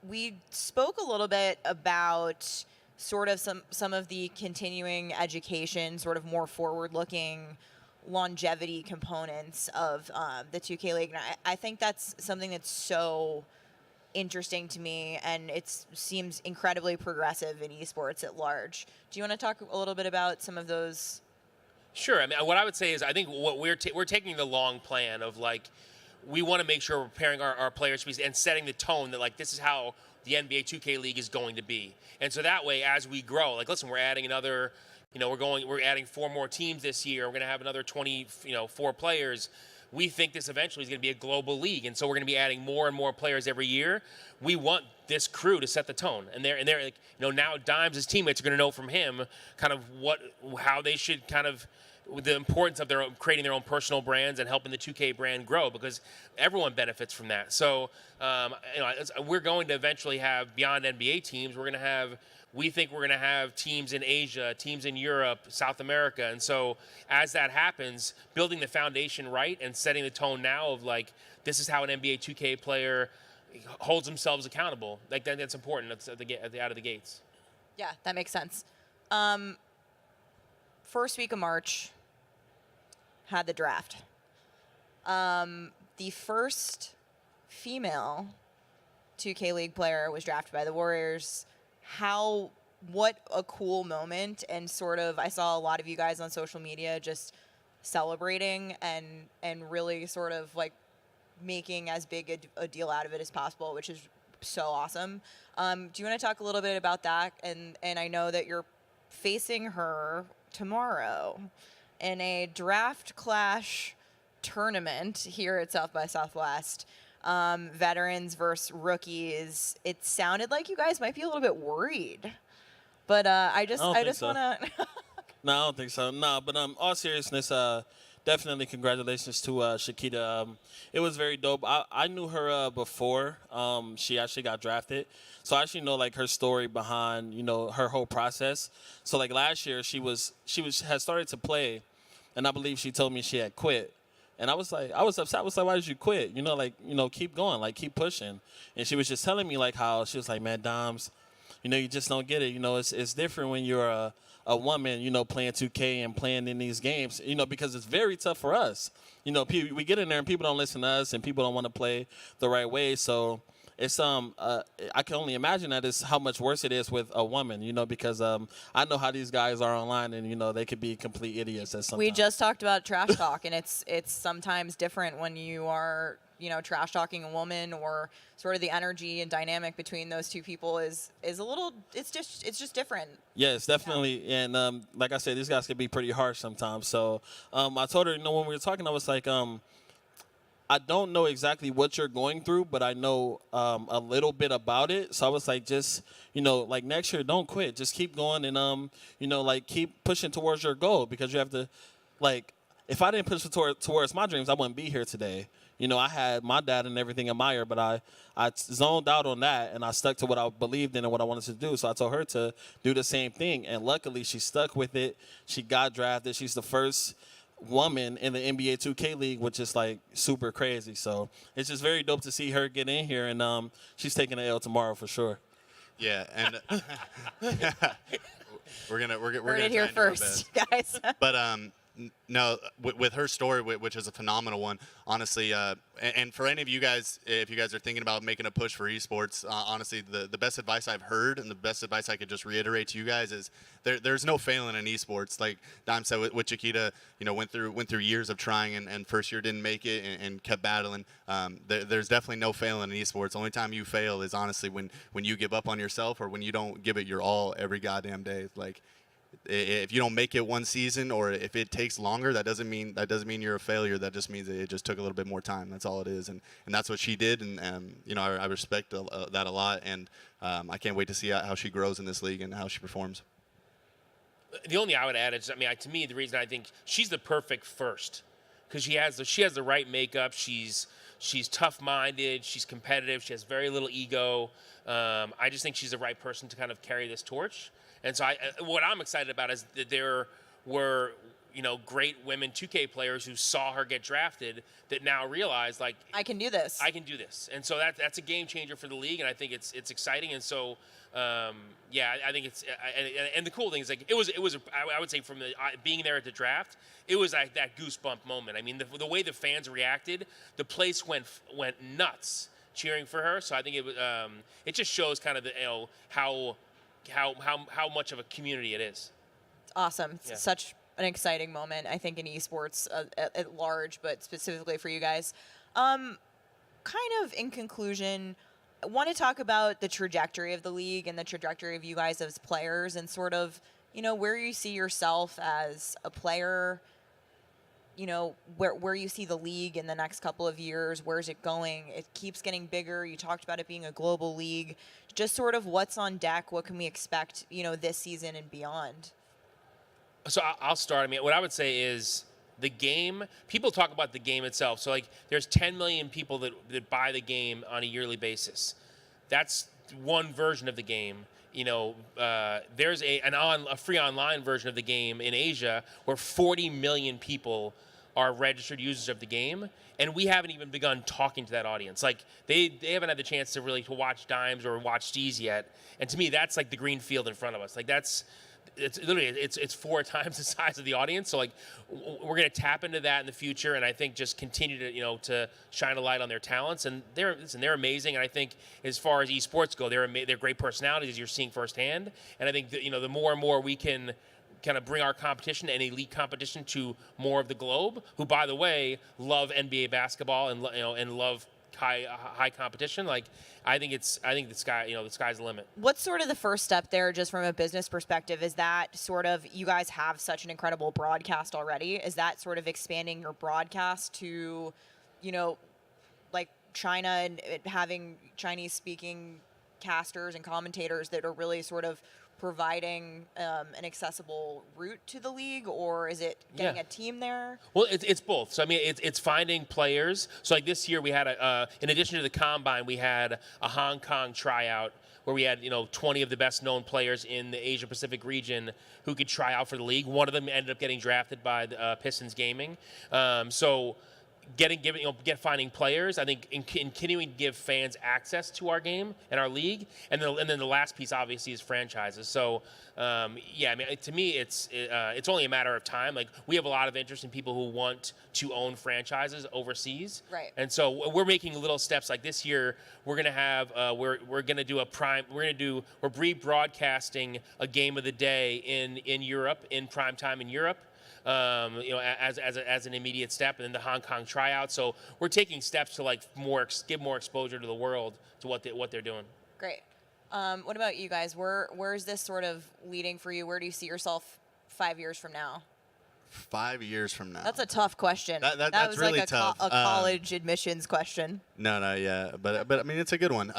S3: We spoke a little bit about sort of some of the continuing education, sort of more forward-looking longevity components of the 2K League. And I think that's something that's so interesting to me, and it seems incredibly progressive in esports at large. Do you want to talk a little bit about some of those?
S4: Sure. I mean, what I would say is I think what we're taking the long plan of like, we want to make sure we're preparing our players and setting the tone that like this is how the NBA 2K League is going to be. And so that way, as we grow, like listen, we're adding another, we're adding 4 more teams this year. We're going to have another 4 players. We think this eventually is going to be a global league, and so we're going to be adding more and more players every year. We want this crew to set the tone, and they're like, now Dimes' teammates are going to know from him kind of how they should kind of, the importance of creating their own personal brands and helping the 2K brand grow, because everyone benefits from that. So, we're going to eventually have beyond NBA teams. We think we're going to have teams in Asia, teams in Europe, South America. And so as that happens, building the foundation right and setting the tone now of like, this is how an NBA 2K player holds themselves accountable. Like that's important out of the gates.
S3: Yeah, that makes sense. First week of March, had the draft. The first female 2K League player was drafted by the Warriors. What a cool moment, and sort of I saw a lot of you guys on social media just celebrating and really sort of like making as big a deal out of it as possible, which is so awesome. Do you want to talk a little bit about that? And I know that you're facing her tomorrow in a draft clash tournament here at South by Southwest. Veterans versus rookies. It sounded like you guys might be a little bit worried, but I just want to.
S6: No, I don't think so. No, but all seriousness, definitely congratulations to Shakita. It was very dope. I knew her before she actually got drafted, so I actually know like her story behind her whole process. So like last year she had started to play, and I believe she told me she had quit. And I was upset. I was like, why did you quit? Keep going, like, keep pushing. And she was just telling me, like, how she was like, man, Doms, you just don't get it. It's different when you're a a woman, playing 2K and playing in these games, because it's very tough for us. We get in there and people don't listen to us and people don't want to play the right way. So it's I can only imagine that is how much worse it is with a woman, because I know how these guys are online and they could be complete idiots at some
S3: We
S6: time.
S3: just talked about trash talk, and it's sometimes different when you are trash talking a woman, or sort of the energy and dynamic between those two people is a little, it's just different.
S6: Yeah, it's definitely, and like I said, these guys can be pretty harsh sometimes. So I told her, when we were talking, I was like, I don't know exactly what you're going through, but I know a little bit about it. So I was like, just, like next year, don't quit. Just keep going and, like keep pushing towards your goal, because you have to, like, if I didn't push towards my dreams, I wouldn't be here today. I had my dad and everything in my ear, but I zoned out on that, and I stuck to what I believed in and what I wanted to do. So I told her to do the same thing, and luckily she stuck with it. She got drafted. She's the first woman in the NBA 2K League, which is like super crazy. So it's just very dope to see her get in here, and she's taking the L tomorrow for sure.
S5: Yeah, and we're gonna
S3: Heard it here first, guys.
S5: But no, with her story, which is a phenomenal one, honestly, and for any of you guys, if you guys are thinking about making a push for esports, honestly, the best advice I've heard and the best advice I could just reiterate to you guys is there's no failing in esports. Like Dime said with Chiquita, went through years of trying, and first year didn't make it and kept battling. There's definitely no failing in esports. The only time you fail is honestly when you give up on yourself, or when you don't give it your all every goddamn day. Like, if you don't make it one season, or if it takes longer, that doesn't mean you're a failure. That just means it just took a little bit more time. That's all it is, and that's what she did, and I respect that a lot, and I can't wait to see how she grows in this league and how she performs.
S4: The only I would add is, to me, the reason I think she's the perfect first, because she has the right makeup. She's tough-minded. She's competitive. She has very little ego. I just think she's the right person to kind of carry this torch. And so what I'm excited about is that there were, great women 2K players who saw her get drafted that now realize, like,
S3: I can do this.
S4: I can do this. And so that's a game changer for the league, and I think it's exciting. And so, I think it's and the cool thing is, like, it was I would say from being there at the draft, it was like that goosebump moment. I mean, the way the fans reacted, the place went nuts cheering for her. So I think it just shows kind of how much of a community it is.
S3: It's awesome. It's such an exciting moment, I think, in esports at large, but specifically for you guys. Kind of in conclusion, I want to talk about the trajectory of the league and the trajectory of you guys as players, and sort of, where you see yourself as a player, where you see the league in the next couple of years. Where's it going? It keeps getting bigger. You talked about it being a global league. Just sort of what's on deck. What can we expect, this season and beyond?
S4: So I'll start. What I would say is the game. People talk about the game itself. So, like, there's 10 million people that buy the game on a yearly basis. That's one version of the game. There's a free online version of the game in Asia where 40 million people are registered users of the game, and we haven't even begun talking to that audience. Like, they haven't had the chance to really watch Dimes or watch Steez yet. And to me, that's like the green field in front of us. Like, it's literally it's 4 times the size of the audience. So, like, we're going to tap into that in the future, and I think just continue to to shine a light on their talents. And they're amazing. And I think as far as esports go, they're great personalities, as you're seeing firsthand. And I think that, the more and more we can kind of bring our competition and elite competition to more of the globe, who, by the way, love NBA basketball and love high competition. Like, I think the sky's the limit.
S3: What's sort of the first step there, just from a business perspective? Is that sort of, you guys have such an incredible broadcast already? Is that sort of expanding your broadcast to, like China, and having Chinese speaking casters and commentators that are really sort of providing an accessible route to the league, or is it getting a team there?
S4: Well, it's both. So it's finding players. So like this year we had in addition to the combine, we had a Hong Kong tryout where we had 20 of the best known players in the Asia Pacific region who could try out for the league. One of them ended up getting drafted by the Pistons Gaming. So finding players. I think in continuing to give fans access to our game and our league, and then the last piece obviously is franchises. So yeah, I mean, to me, it's only a matter of time. Like, we have a lot of interest in people who want to own franchises overseas,
S3: Right?
S4: And so we're making little steps. Like this year, we're gonna have we're rebroadcasting a game of the day in Europe, in prime time in Europe. As an immediate step, and then the Hong Kong tryout. So we're taking steps to like give more exposure to the world to what they're doing.
S3: Great. What about you guys? Where is this sort of leading for you? Where do you see yourself 5 years from now?
S5: 5 years from now.
S3: That's a tough question.
S5: That's
S3: was
S5: really
S3: like
S5: tough.
S3: A college admissions question.
S5: No, yeah, but I mean, it's a good one.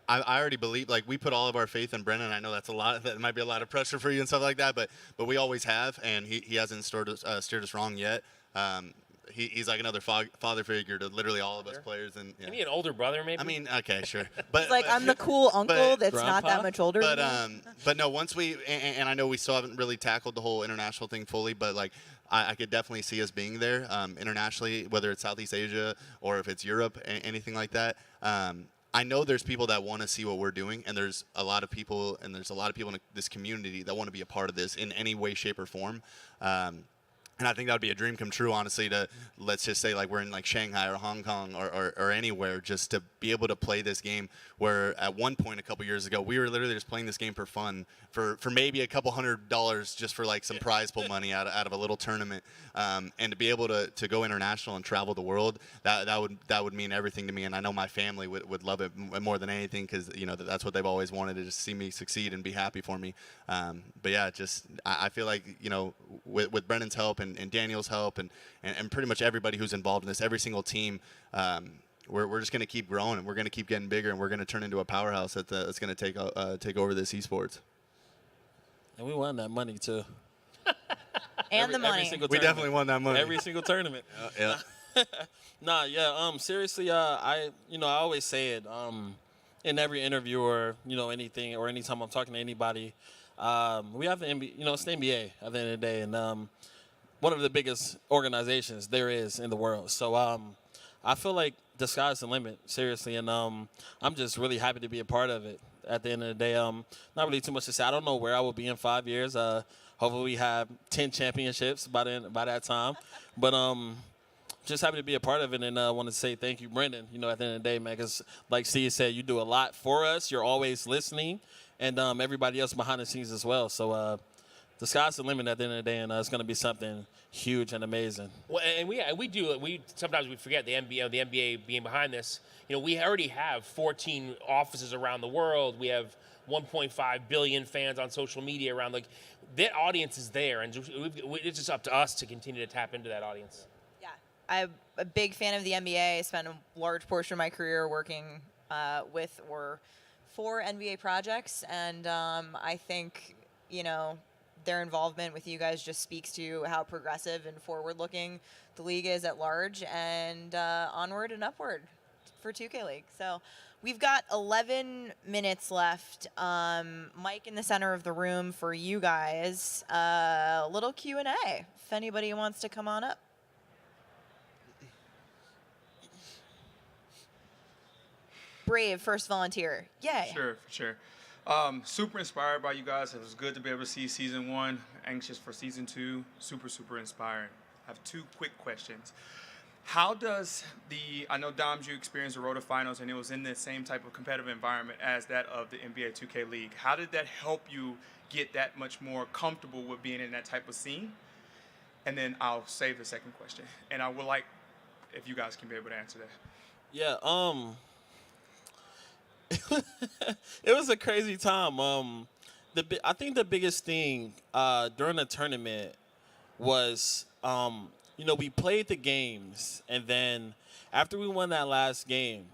S5: I already believe, like, we put all of our faith in Brennan. I know that might be a lot of pressure for you and stuff like that, but we always have, and he hasn't steered us wrong yet. He's like another father figure to literally all of us players. And yeah.
S4: Maybe an older brother, maybe.
S5: I mean, okay, sure. But
S3: It's I'm the cool uncle that's
S6: Grandpa?
S3: not that much older.
S5: But no, once and I know we still haven't really tackled the whole international thing fully, but like I could definitely see us being there internationally, whether it's Southeast Asia or if it's Europe, anything like that. I know there's people that want to see what we're doing, and there's a lot of people in this community that want to be a part of this in any way, shape, or form. And I think that would be a dream come true, honestly, to, let's just say, like, we're in, like, Shanghai or Hong Kong or anywhere, just to be able to play this game where at one point a couple years ago, we were literally just playing this game for fun, for maybe a couple $100 just for, like, some prize pool money out of a little tournament. And to be able to go international and travel the world, that would mean everything to me. And I know my family would love it more than anything because, you know, that's what they've always wanted, to just see me succeed and be happy for me. But, yeah, I feel like, you know, with Brennan's help and Daniel's help and pretty much everybody who's involved in this, every single team, we're just going to keep growing, and we're going to keep getting bigger, and we're going to turn into a powerhouse that's going to take over this esports.
S6: And we won that money too.
S3: And the money.
S5: We definitely won that money.
S6: Every single tournament.
S5: Yeah.
S6: Nah, yeah. Seriously, I always say it in every interview or anything or anytime I'm talking to anybody. We have the NBA. It's the NBA at the end of the day, and one of the biggest organizations there is in the world. So I feel like the sky's the limit, seriously, and I'm just really happy to be a part of it. At the end of the day, not really too much to say. I don't know where I will be in 5 years. Hopefully, we have 10 championships by that time. But just happy to be a part of it, and I want to say thank you, Brendan. At the end of the day, man, because like Steve said, you do a lot for us. You're always listening, and everybody else behind the scenes as well. So the sky's the limit at the end of the day, and it's going to be something huge and amazing. Well,
S4: and we sometimes we forget the NBA being behind this. We already have 14 offices around the world. We have 1.5 billion fans on social media around. Like, that audience is there, and it's just up to us to continue to tap into that audience.
S3: Yeah, I'm a big fan of the NBA. I spent a large portion of my career working with or for NBA projects, and I think their involvement with you guys just speaks to how progressive and forward-looking the league is at large, and onward and upward for 2K League. So we've got 11 minutes left. Mic in the center of the room for you guys. A little Q&A if anybody wants to come on up. Brave, first volunteer. Yay.
S7: Sure, for sure. Super inspired by you guys. It was good to be able to see season 1. Anxious for season 2. Super, super inspiring. I have 2 quick questions. How does I know Donohue experienced the Rota Finals, and it was in the same type of competitive environment as that of the NBA 2K League. How did that help you get that much more comfortable with being in that type of scene? And then I'll save the second question. And I would like if you guys can be able to answer that.
S6: Yeah, it was a crazy time. I think the biggest thing during the tournament was, we played the games, and then after we won that last game,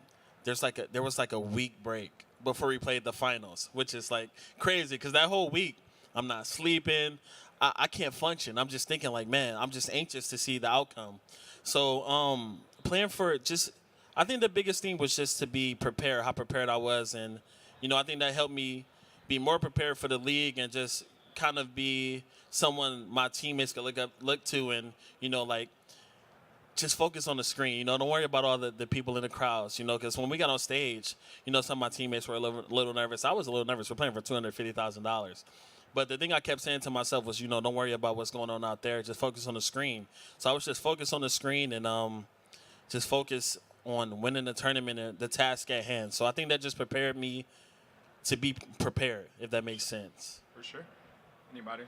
S6: there was like a week break before we played the finals, which is like crazy because that whole week I'm not sleeping, I can't function. I'm just thinking like, man, I'm just anxious to see the outcome. So playing for just. I think the biggest thing was just to be prepared, how prepared I was. And, I think that helped me be more prepared for the league and just kind of be someone my teammates could look to and, just focus on the screen. You know, don't worry about all the people in the crowds. You know, because when we got on stage, you know, some of my teammates were a little nervous. I was a little nervous. We're playing for $250,000. But the thing I kept saying to myself was, you know, don't worry about what's going on out there. Just focus on the screen. So I was just focused on the screen and just focus on winning the tournament and the task at hand. So I think that just prepared me to be prepared, if that makes sense.
S7: For sure. Anybody?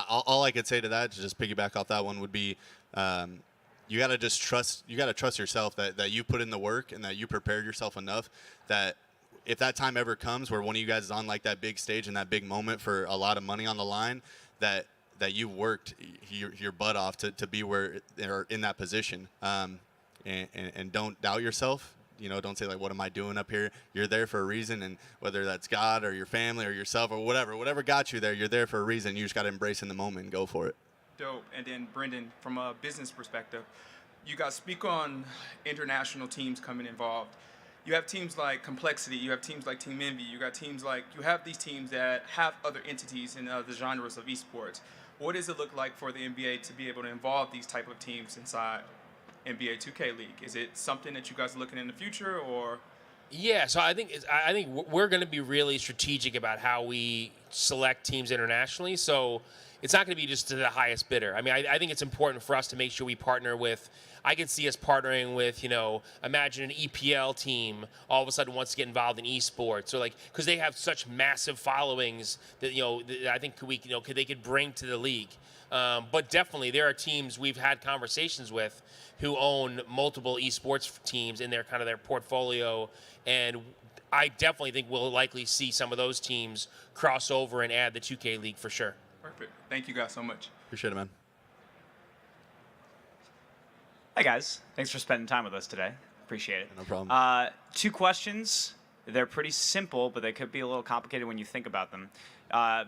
S5: All I could say to that, to just piggyback off that one, would be you got to just trust. You got to trust yourself that you put in the work and that you prepared yourself enough that if that time ever comes where one of you guys is on like that big stage and that big moment for a lot of money on the line, that you worked your butt off to be where or in that position. And don't doubt yourself. You know, don't say like, what am I doing up here? You're there for a reason, and whether that's God or your family or yourself or whatever got you there, you're there for a reason. You just got to embrace in the moment and go for it.
S7: Dope. And then Brendan, from a business perspective, you guys speak on international teams coming involved. You have teams like Complexity, you have teams like Team Envy, you have these teams that have other entities in the genres of esports. What does it look like for the NBA to be able to involve these type of teams inside NBA 2K League? Is it something that you guys are looking in the future, or?
S4: Yeah, so I think we're going to be really strategic about how we select teams internationally. So it's not going to be just to the highest bidder. I mean, I think it's important for us to make sure we partner with. I could see us partnering with, you know, imagine an EPL team all of a sudden wants to get involved in esports, or like, because they have such massive followings that, you know, that I think they could bring to the league. But definitely there are teams we've had conversations with who own multiple esports teams in their kind of their portfolio, and I definitely think we'll likely see some of those teams cross over and add the 2K League for sure.
S7: Perfect. Thank you guys so much.
S5: Appreciate it, man.
S8: Hi, guys. Thanks for spending time with us today. Appreciate it.
S5: No problem.
S8: 2 questions. They're pretty simple, but they could be a little complicated when you think about them.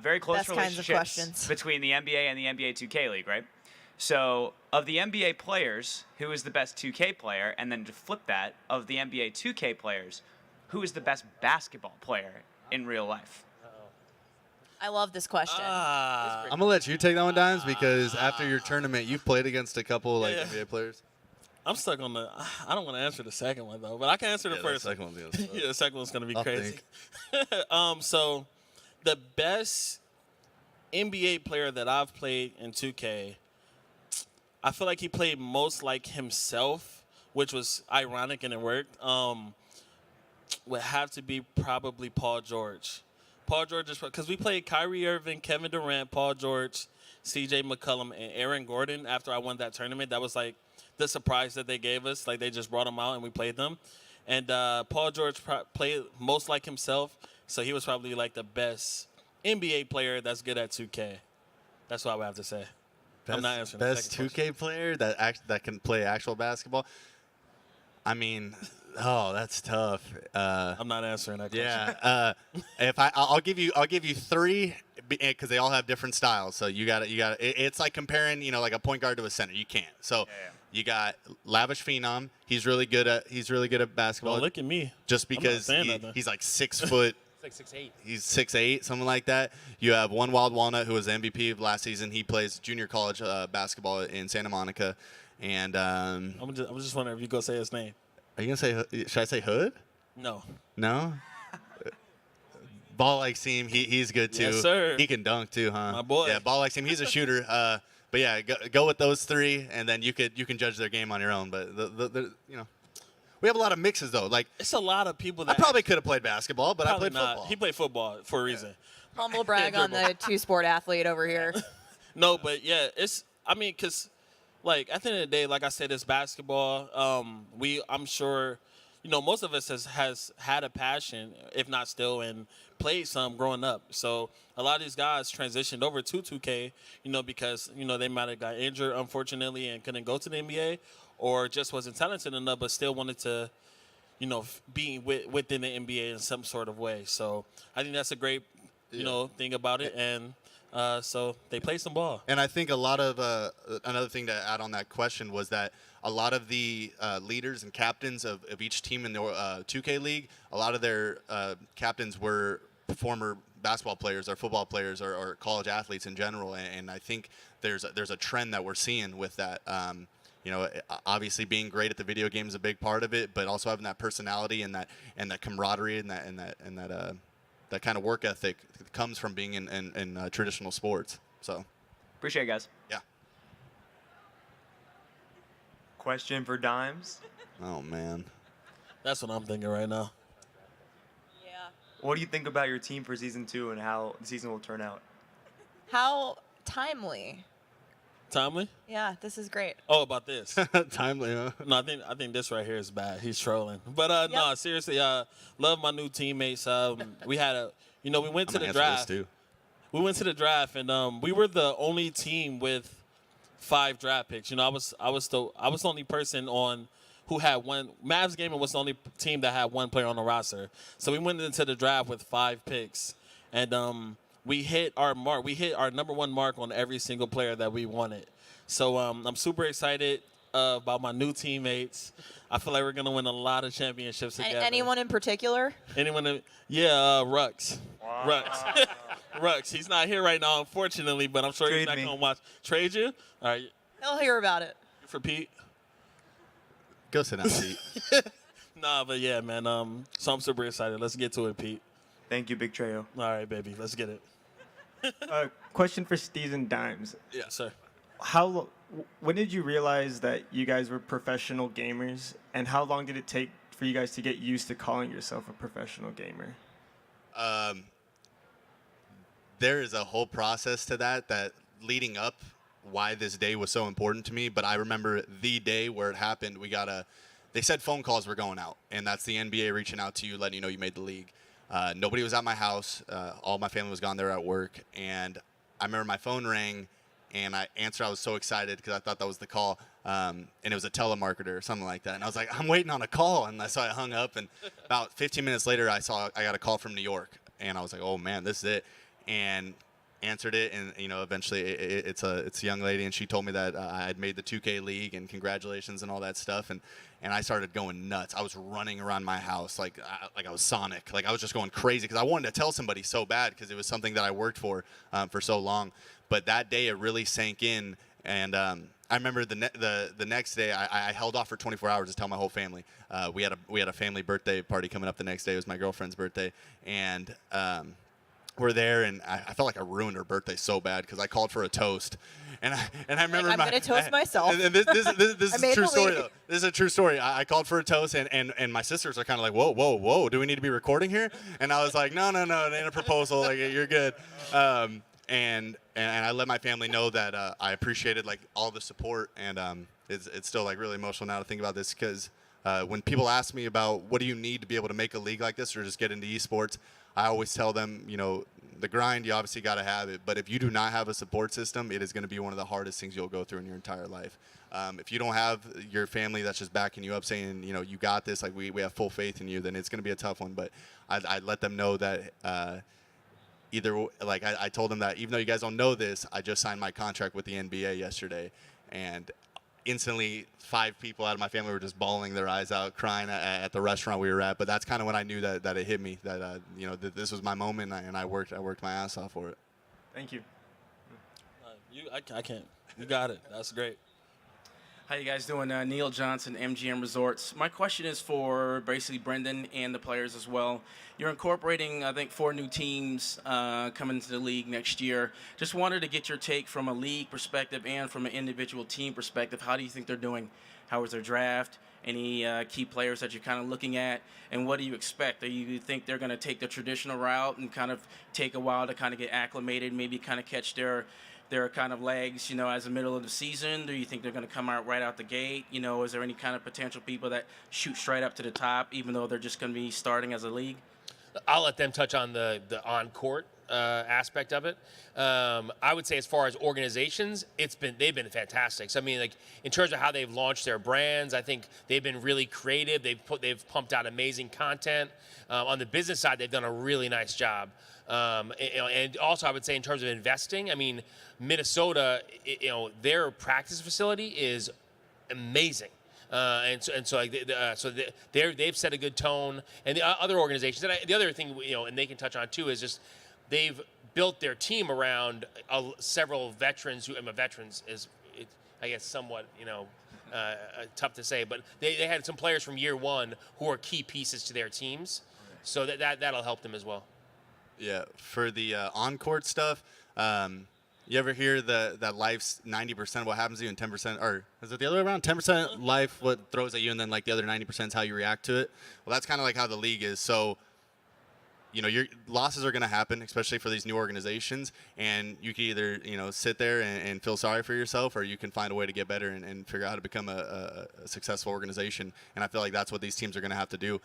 S8: Very close
S3: Best kinds of
S8: relationships
S3: questions.
S8: between the NBA and the NBA 2K League, right? So, of the NBA players, who is the best 2K player? And then to flip that, of the NBA 2K players, who is the best basketball player in real life?
S3: I love this question.
S5: I'm gonna let you take that one, Dimes, because after your tournament, you've played against a couple like NBA players.
S6: I'm stuck on the. I don't want to answer the second one though, but I can answer the first.
S5: The second one's gonna suck.
S6: Yeah, the second one's gonna be
S5: I'll
S6: crazy. So, the best NBA player that I've played in 2K, I feel like he played most like himself, which was ironic and it worked. Would have to be probably Paul George. Paul George is because we played Kyrie Irving, Kevin Durant, Paul George, C.J. McCollum, and Aaron Gordon after I won that tournament. That was like the surprise that they gave us. Like they just brought them out and we played them. And Paul George played most like himself, so he was probably like the best NBA player that's good at 2K. That's what I would have to say. I'm not answering
S5: best
S6: the
S5: 2K player that can play actual basketball. I mean, that's tough.
S6: I'm not answering that question.
S5: Yeah. I'll give you 3 because they all have different styles. So you got it's like comparing, you know, like a point guard to a center. You can't. So you got Lavish Phenom. He's really good at basketball.
S6: Well, look at me.
S5: Just because he's like 6 foot.
S4: Like 6'8".
S5: He's 6'8", something like that. You have One Wild Walnut, who was the MVP of last season. He plays junior college basketball in Santa Monica. And
S6: I'm just wondering if you go say his name.
S5: Are you gonna say? Should I say Hood?
S6: No.
S5: No. Ball like Seam, he's good too.
S6: Yes, sir.
S5: He can dunk too, huh?
S6: My boy.
S5: Yeah, Ball like Seam, he's a shooter. But yeah, go with those 3, and then you can judge their game on your own. But the you know, we have a lot of mixes though. Like
S6: it's a lot of people that
S5: I probably could have played basketball, but I played football.
S6: He played football for a reason.
S3: Humble brag on the 2-sport athlete over here.
S6: No, but yeah, because like at the end of the day, like I said, it's basketball. I'm sure, you know, most of us has had a passion, if not still, and played some growing up. So a lot of these guys transitioned over to 2K, you know, because, you know, they might have got injured, unfortunately, and couldn't go to the NBA, or just wasn't talented enough, but still wanted to, you know, be within the NBA in some sort of way. So I think that's a great, you know, thing about it. And so they play some ball.
S5: And I think a lot of another thing to add on that question was that a lot of the leaders and captains of each team in the 2K League, a lot of their captains were former basketball players or football players or college athletes in general. And I think there's a trend that we're seeing with that. you know, obviously being great at the video game is a big part of it, but also having that personality and that camaraderie and that kind of work ethic that comes from being in traditional sports. So,
S8: Appreciate it, guys.
S5: yeah.
S9: Question for Dimes.
S5: Oh man.
S6: That's what I'm thinking right now.
S3: Yeah.
S9: What do you think about your team for season 2 and how the season will turn out?
S3: How timely.
S6: Timely?
S3: Yeah, this is great.
S6: Oh, about this.
S5: Timely, huh?
S6: No, I think this right here is bad. He's trolling. But no, seriously, love my new teammates. We had we went to the draft.
S5: Too.
S6: We went to the draft, and we were the only team with 5 draft picks. You know, I was the only person on who had one. Mavs Gaming was the only team that had one player on the roster. So we went into the draft with 5 picks, and we hit our mark. We hit our number 1 mark on every single player that we wanted. So I'm super excited about my new teammates. I feel like we're gonna win a lot of championships together.
S3: Anyone in particular?
S6: Rux.
S9: Wow.
S6: Rux. Rux. He's not here right now, unfortunately, but I'm sure he's
S9: Trade
S6: not
S9: me.
S6: gonna watch. Trade you? All right.
S3: He'll hear about it.
S6: For Pete.
S5: Go sit down, Pete.
S6: Nah, but yeah, man. So I'm super excited. Let's get to it, Pete.
S9: Thank you, Big Treo.
S6: All right, baby. Let's get it.
S10: Question for Steez and Dimes.
S6: Yeah, sir.
S10: When did you realize that you guys were professional gamers, and how long did it take for you guys to get used to calling yourself a professional gamer?
S5: There is a whole process to that leading up why this day was so important to me. But I remember the day where it happened. They said phone calls were going out, and that's the NBA reaching out to you, letting you know you made the league. Nobody was at my house. All my family was gone there at work. And I remember my phone rang, and I answered. I was so excited because I thought that was the call. And it was a telemarketer or something like that. And I was like, I'm waiting on a call. And so I hung up. And about 15 minutes later, I got a call from New York. And I was like, oh, man, this is it. And answered it. And, eventually it's a young lady. And she told me that I had made the 2K League and congratulations and all that stuff. And I started going nuts. I was running around my house like I was Sonic. Like I was just going crazy because I wanted to tell somebody so bad because it was something that I worked for so long. But that day it really sank in. And I remember the next day I held off for 24 hours to tell my whole family. We had a family birthday party coming up the next day. It was my girlfriend's birthday. And we're there, and I felt like I ruined her birthday so bad because I called for a toast, and I remember
S3: I'm gonna toast myself.
S5: And this is a true story
S3: league.
S5: though. This is a true story. I called for a toast, and my sisters are kind of like, whoa, do we need to be recording here? And I was like, no, it ain't a proposal. Like you're good. And I let my family know that I appreciated like all the support, and it's still like really emotional now to think about this because when people ask me about what do you need to be able to make a league like this or just get into esports, I always tell them, the grind, you obviously got to have it. But if you do not have a support system, it is going to be one of the hardest things you'll go through in your entire life. If you don't have your family that's just backing you up saying, you got this, like we have full faith in you, then it's going to be a tough one. But I let them know that I told them that even though you guys don't know this, I just signed my contract with the NBA yesterday. And instantly 5 people out of my family were just bawling their eyes out, crying at the restaurant we were at. But that's kind of when I knew that it hit me, that that this was my moment, and I worked my ass off for it.
S10: Thank you.
S6: I can't. You got it. That's great.
S11: How you guys doing? Neil Johnson, MGM Resorts. My question is for basically Brendan and the players as well. You're incorporating, I think, 4 new teams coming into the league next year. Just wanted to get your take from a league perspective and from an individual team perspective. How do you think they're doing? How was their draft? Any key players that you're kind of looking at? And what do you expect? Do you think they're going to take the traditional route and kind of take a while to kind of get acclimated, maybe kind of catch their kind of legs, as the middle of the season? Do you think they're going to come out right out the gate? Is there any kind of potential people that shoot straight up to the top, even though they're just going to be starting as a league?
S4: I'll let them touch on the on-court aspect of it. I would say as far as organizations, they've been fantastic. So, I mean, like in terms of how they've launched their brands, I think they've been really creative. They've pumped out amazing content. On the business side, they've done a really nice job. And also, I would say in terms of investing, I mean, Minnesota, their practice facility is amazing. They've set a good tone, and the other organizations. And the other thing, and they can touch on too, is just they've built their team around several veterans. Veterans is, I guess, somewhat, tough to say. But they had some players from year one who are key pieces to their teams, so that'll help them as well.
S5: Yeah, for the on-court stuff, you ever hear that life's 90% what happens to you and 10%, or is it the other way around? 10% life what throws at you, and then like the other 90% is how you react to it. Well, that's kind of like how the league is. So, you know, your losses are going to happen, especially for these new organizations, and you can either, you know, sit there and feel sorry for yourself, or you can find a way to get better and figure out how to become a successful organization. And I feel like that's what these teams are going to have to do.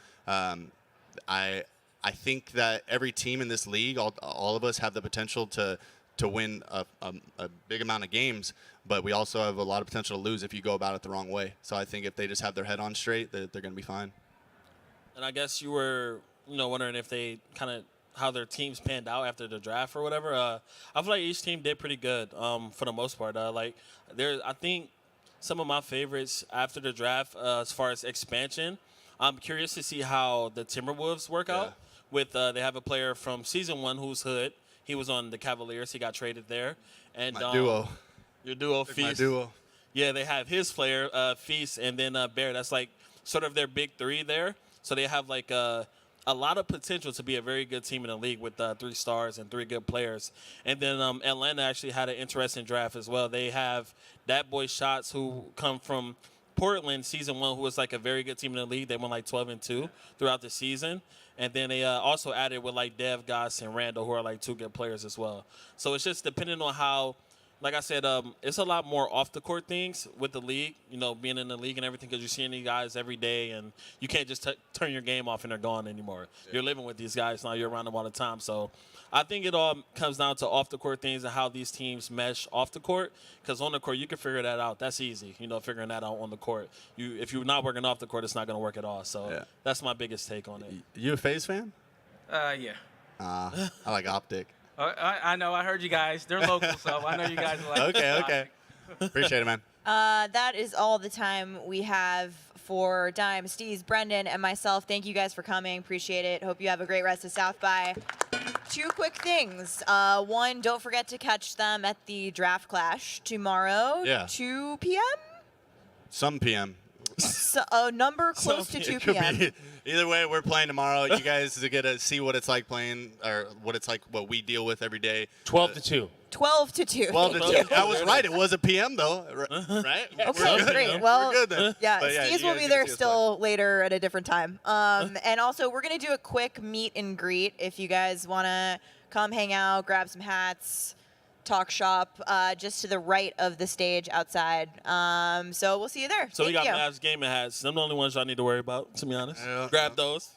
S5: I think that every team in this league, all of us have the potential to win a big amount of games, but we also have a lot of potential to lose if you go about it the wrong way. So I think if they just have their head on straight, they're going to be fine.
S6: And I guess you were, you know, wondering if they kind of how their teams panned out after the draft or whatever. I feel like each team did pretty good for the most part. I think some of my favorites after the draft as far as expansion. I'm curious to see how the Timberwolves work out. With they have a player from season 1 who's Hood. He was on the Cavaliers. He got traded there. And
S5: my duo.
S6: Your duo, Feast.
S5: My duo.
S6: Yeah, they have his player, Feast, and then Bear. That's like sort of their big three there. So they have like a lot of potential to be a very good team in the league with 3 stars and 3 good players. And then Atlanta actually had an interesting draft as well. They have that boy Shots who come from Portland season 1, who was like a very good team in the league. They won like 12-2 throughout the season. And then they also added with like Dev, Goss, and Randall, who are like 2 good players as well. So it's just depending on how, like I said, it's a lot more off the court things with the league, you know, being in the league and everything, because you're seeing these guys every day and you can't just turn your game off and they're gone anymore. Yeah. You're living with these guys now. You're around them all the time. So I think it all comes down to off the court things and how these teams mesh off the court, because on the court, you can figure that out. That's easy, you know, figuring that out on the court. If you're not working off the court, it's not going to work at all. So that's my biggest take on it.
S5: You a FaZe fan?
S11: Yeah.
S5: I like Optic.
S11: I know. I heard you guys. They're local, so I know you guys like
S5: Okay. Appreciate it, man.
S3: That is all the time we have for Dime, Steez, Brendan, and myself. Thank you guys for coming. Appreciate it. Hope you have a great rest of South by. 2 quick things. One, don't forget to catch them at the Draft Clash tomorrow, 2 p.m.?
S5: Some p.m.
S3: So, a number close to 2 p.m.
S5: Either way, we're playing tomorrow. You guys get to see what it's like playing, or what we deal with every day.
S4: 12 to 2.
S3: 12 to 2.
S5: 12 to 2. I was right. It was a PM, though. Right?
S3: Okay, great. Well,
S5: we're good then.
S3: Yeah,
S5: But
S3: Steez will be there still later at a different time. And also, we're going to do a quick meet and greet if you guys want to come hang out, grab some hats, talk shop, just to the right of the stage outside. So we'll see you there.
S6: So we got Mavs gaming hats. Them the only ones y'all need to worry about, to be honest. Grab those.